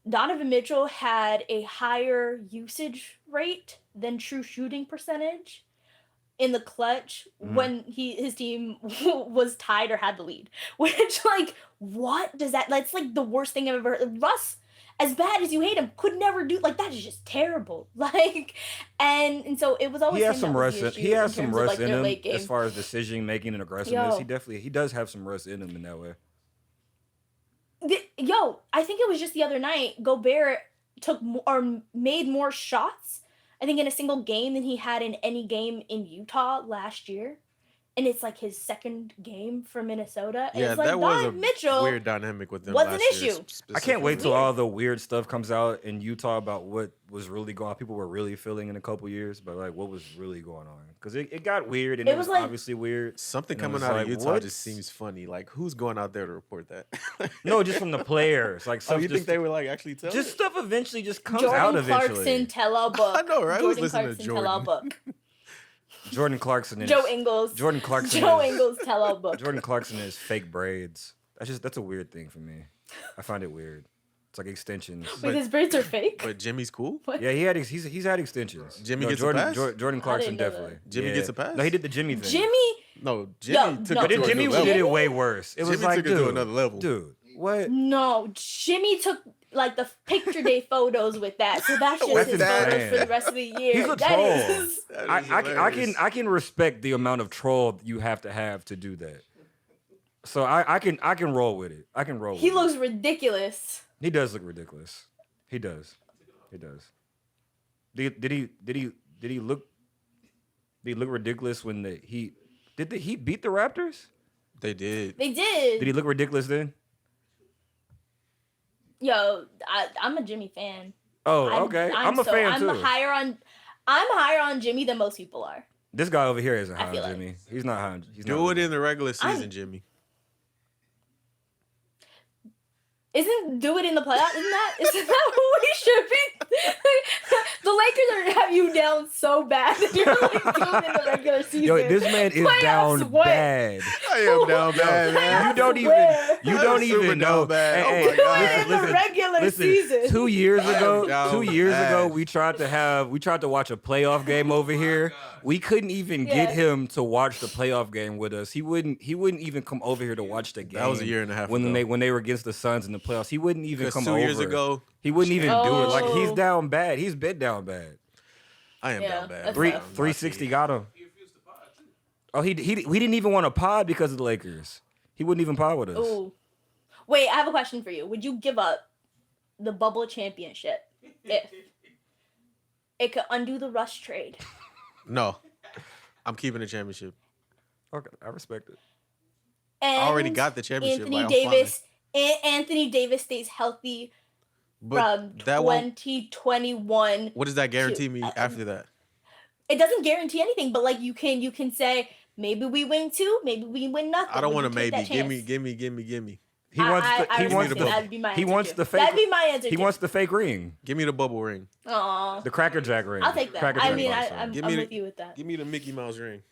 Donovan Mitchell had a higher usage rate than true shooting percentage in the clutch when his team was tied or had the lead. Which like, what does that? That's like the worst thing I've ever heard. Russ, as bad as you hate him, could never do like that is just terrible. Like, and so it was always He has him some that was rust. the In, issue he has in some terms of, rust like, in their him late game. as far as decision making and aggressiveness. Yo. He does have some rust in him in that way. Yo, I think it was just the other night. Gobert made more shots, I think, in a single game than he had in any game in Utah last year. And it's like his second game for Minnesota. And Yeah, it's like that was a Donovan Mitchell. weird dynamic with them. was an last year, issue. I can't wait till Weird. all the weird stuff comes out in Utah about what was really going on. People were really feeling in a couple years, but like what was really going on? Because it got weird and It it was was like- obviously weird. Something And it coming was out like, of Utah what? just seems funny. Like, who's going out there to report that? No, just from the players. Like Oh, stuff you just, think they were like actually telling? just it? stuff eventually just comes out Jordan eventually. Clarkson tell all book. I know, right? Who's Jordan listening to Clarkson tell all Jordan? book. Jordan Clarkson is Joe Ingles. Jordan Clarkson Joe is- Ingles tell all book. Jordan Clarkson is fake braids. That's a weird thing for me. I find it weird. It's like extensions. Wait, his braids are fake? But Jimmy's cool. What? Yeah, he's had extensions. Jimmy No, gets a Jordan, pass? Jordan Clarkson know that. definitely. Jimmy gets a pass? No, he did the Jimmy thing. Jimmy? No, Yo, Jimmy took no. it to But a Jimmy new did level. it way worse. It was Jimmy like, took it to dude, another level. dude, What? No, Jimmy took like the picture day photos with that, so that's just That's his photos insane. for the rest of the year. He's a That troll. is- I can respect the amount of troll you have to do that. So I can roll with it. I can roll. He with looks it. ridiculous. He does look ridiculous. He does. He does. Did he look ridiculous when the Heat beat the Raptors? They did. They did. Did he look ridiculous then? Yo, I'm a Jimmy fan. Oh, okay. I'm a fan too. I'm higher on Jimmy than most people are. This guy over here isn't high feel on like- Jimmy. He's not high on Jimmy. Do it in the regular season, Jimmy. Do it in the playoffs? Isn't that who we should be? The Lakers have you down so bad that you're like doing in the regular season. Yo, this man is Playoffs down what? bad. I am down bad, man. You don't Where? even I'm super know. down bad. Hey, Oh hey, my God. In the regular season. 2 years I am ago, down 2 years ago, bad. we tried to watch a playoff game over here. We couldn't even get Yeah. him to watch the playoff game with us. He wouldn't even come over here to watch the game. That was a year and a half when ago. they were against the Suns in the playoffs. He wouldn't even Because come 2 over. years ago, He wouldn't even do it. Like he's Oh. down bad. He's been down bad. I am Yeah, down bad. that's Three tough. 360 got him. Oh, we didn't even want to pod because of the Lakers. He wouldn't even pod with us. Ooh. Wait, I have a question for you. Would you give up the bubble championship if it could undo the Rush trade? No. I'm keeping the championship. Okay, I respect it. And I already got the championship. Anthony like, I'm Davis. Anthony Davis stays healthy But from that won't. 2021. What does that guarantee me after that? It doesn't guarantee anything, but like you can say maybe we win 2, maybe we win nothing. I don't Would want to you take maybe. that Give me. He wants I the respect it. bubble. That'd be my he answer wants too. the fake. That'd be my answer. He too. wants the fake ring, Give me the bubble ring. Aw. the Cracker Jack ring. I'll take that. Cracker I Jack mean, box, I'm Give me with the- you with that. Give me the Mickey Mouse ring.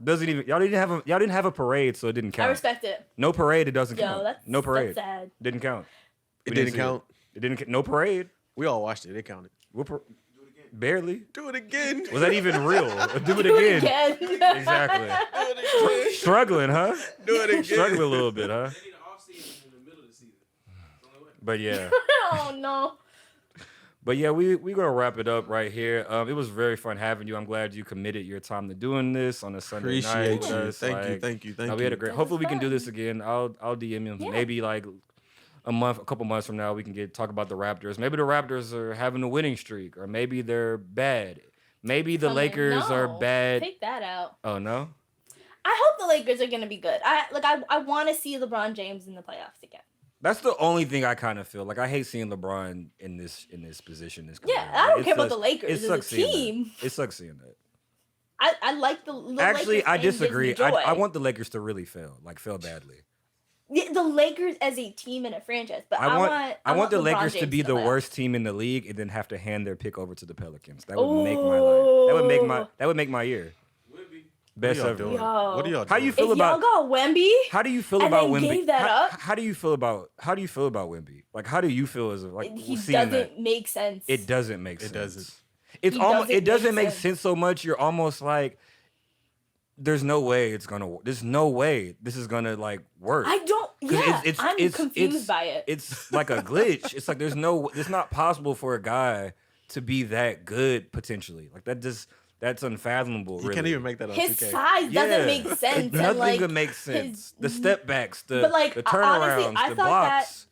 Doesn't even y'all didn't have a parade, so it didn't I count. respect it. No parade, it doesn't Yo, count. that's No parade, That's sad. didn't count. It We didn't see count. It didn't. No parade. We all watched it. It counted. Barely. Do it again. Was that even real? Do it Do it again. again. Exactly. Do it again. Struggling, huh? Do it again. Struggling a little bit, huh? They need an off season in the middle of the season. That's the only way. But yeah. Oh no. But yeah, we're gonna wrap it up right here. It was very fun having you. I'm glad you committed your time to doing this on a Sunday night. Appreciate with you. us. Thank you. Like, Thank you. Thank we you. had a great. It was Hopefully we can do fun. this again. I'll DM him. Yeah. Maybe like a couple months from now, we can talk about the Raptors. Maybe the Raptors are having a winning streak, or maybe they're bad. Maybe the Lakers are No, bad. Take that out. Oh no. I hope the Lakers are gonna be good. I want to see LeBron James in the playoffs again. That's the only thing I kind of feel like. I hate seeing LeBron in this position. This Yeah, career. I don't It care about sucks- the Lakers It as a sucks seeing that. team. It sucks seeing that. I like the Actually, Lakers I and gives me disagree. joy. I want the Lakers to really fail badly. the Lakers as a team and a franchise, but I want the LeBron Lakers to James be in the playoffs. worst team in the league and then have to hand their pick over to the Pelicans. That would make my life. That would make my year. Would be. Best What are y'all ever. doing? Yo. What are y'all doing? How you If feel y'all about got Wemby, How do you feel and about then Wemby? gave that up? How do you feel about Wemby? Like how do you feel as like he seeing doesn't that? make sense. It doesn't make sense. It doesn't. It's He almost it doesn't doesn't make make sense so much. You're almost like there's no way it's gonna. There's no way this is gonna like work. I don't. 'Cause Yeah, I'm confused it's- by it. It's like a glitch. It's like it's not possible for a guy to be that good potentially. Like that's unfathomable. You really. can't even make that on His 2K. size Yeah. doesn't make sense. and, Nothing like, could make sense. The step backs, the But, like, the honestly, turnarounds, I the thought that- blocks.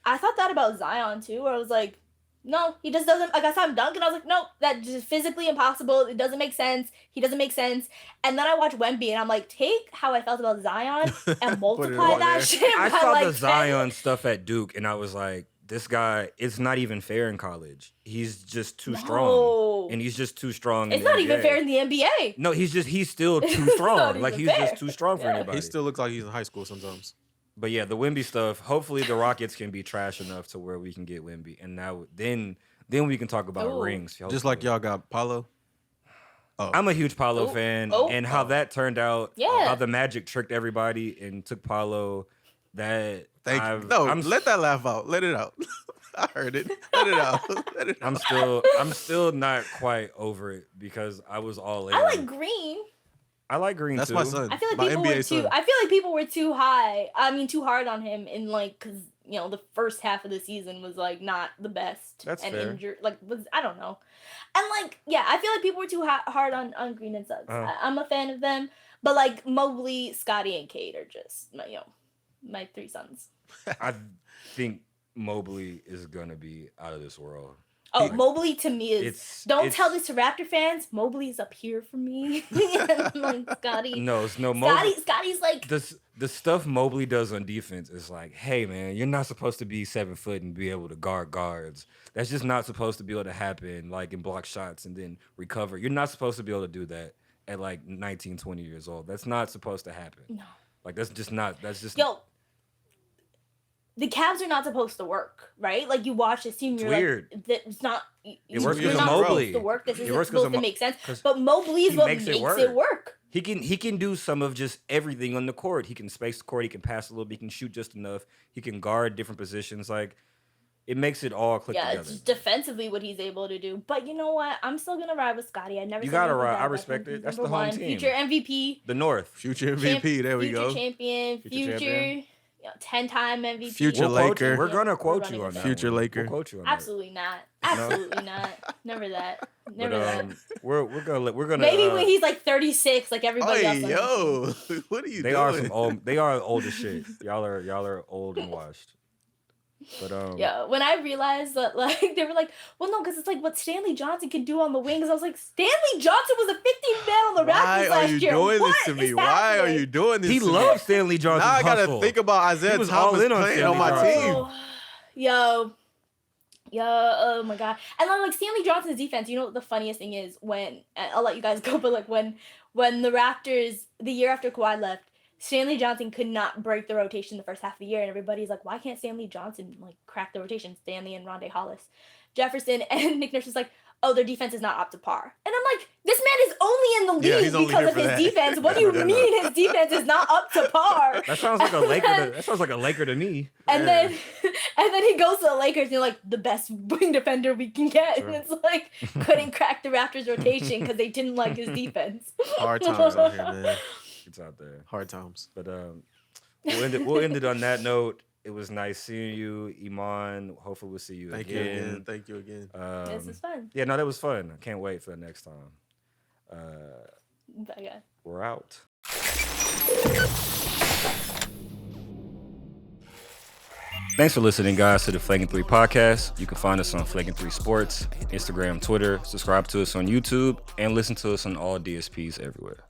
I thought that about Zion too, where I was like, no, he just doesn't. Like I saw him dunk, and I was like, no, that's just physically impossible. It doesn't make sense. He doesn't make sense. And then I watched Wemby, and I'm like, take how I felt about Zion and multiply all that there. shit I by saw like the 10. Zion stuff at Duke, and I was like, this guy, it's not even fair in college. He's just too strong, No. and he's just too strong. It's in the not even NBA. fair in the NBA. No, he's still It's too not strong. Like even he's fair. just too strong for Yeah. anybody. He still looks like he's in high school sometimes. But yeah, the Wemby stuff. Hopefully, the Rockets can be trash enough to where we can get Wemby, and now then we can talk about Ooh. rings. Just like hopefully. y'all got Paulo. Oh, I'm a huge Paolo Oh, fan, oh, and how that turned out. Yeah. How the Magic tricked everybody and took Paolo. That thank I've- you. No, I'm, let that laugh out. Let it out. I heard it. Let it out. Let it out. I'm still not quite over it because I was all in. I like green. I like Green That's too. my son. I feel like my people NBA were too. son. I feel like people were too high. I mean, too hard on him in like because the first half of the season was like not the best. That's and fair. injured. Like I don't know, and like I feel like people were too hard on Green and Suggs. I'm a fan of them, but like Mobley, Scottie, and Cade are just my three sons. I think Mobley is gonna be out of this world. Oh, Mobley to me is. Don't tell this to Raptor fans. Mobley is up here for me. Like Scottie. No, it's no Mobley. Scotty's like the stuff Mobley does on defense is like, hey man, you're not supposed to be 7 foot and be able to guard guards. That's just not supposed to be able to happen. Like and block shots and then recover. You're not supposed to be able to do that at like 19, 20 years old. That's not supposed to happen. No. Like that's just not. That's just. Yo. The Cavs are not supposed to work, right? Like you watch this team, you're weird. Like, it's not. It works you're because of not Mobley. supposed to work. This It isn't works 'cause supposed of to make sense. 'cause But Mobley is he what makes makes it it work. He can do some of just everything on the court. He can space the court. He can pass a little bit. He can shoot just enough. He can guard different positions. Like it makes it all click Yeah, together. it's just defensively what he's able to do. But you know what? I'm still gonna ride with Scottie. I never. You said gotta anything ride. bad I about respect him. it. He's That's the number home one. team. Future MVP. The North. Future MVP. There we go. Future champion. Future 10-time MVP. Future We'll quote you. Laker. We're gonna quote running you on with that. Future one. Laker. We'll quote you on that. Absolutely not. Absolutely not. Never that. Never that. We're gonna Maybe when he's like 36, like everybody else. Hey, yo, what are you they doing? are some old. They are old as shit. Y'all are old and washed. But Yeah, when I realized that, like, they were like, well, no, because it's like what Stanley Johnson can do on the wings. I was like, Stanley Johnson was a 15th man on the Raptors last year. Why are you doing What this to is me? Why are happening? you doing this he to me? loves Stanley Johnson. Now I gotta think about Isaiah He was all Thomas in on playing Stanley on my Johnson. team. Yo, oh my god. And then like Stanley Johnson's defense, you know what the funniest thing is when I'll let you guys go, but like when the Raptors the year after Kawhi left, Stanley Johnson could not break the rotation the first half of the year, and everybody's like, why can't Stanley Johnson like crack the rotation? Stanley and Rondae Hollis, Jefferson, and Nick Nurse was like, oh, their defense is not up to par. And I'm like, this man is only in the Yeah, league he's only because here of for his that. defense. What do you mean his defense is not up to par? That sounds like a Laker. That sounds like a Laker to me. And then he goes to the Lakers and you're like, the best wing defender we can get. Sure. And it's like, couldn't crack the Raptors rotation because they didn't like his defense. Hard times out here, man. It's out there. Hard times. But we'll end it on that note. It was nice seeing you, Imman. Hopefully we'll see you Thank again. you again. Thank you again. This is fun. Yeah, no, that was fun. I can't wait for the next time. Bye, guys. We're out. Thanks for listening, guys, to the Flagrant 3 podcast. You can find us on Flagrant 3 Sports, Instagram, Twitter. Subscribe to us on YouTube, and listen to us on all DSPs everywhere.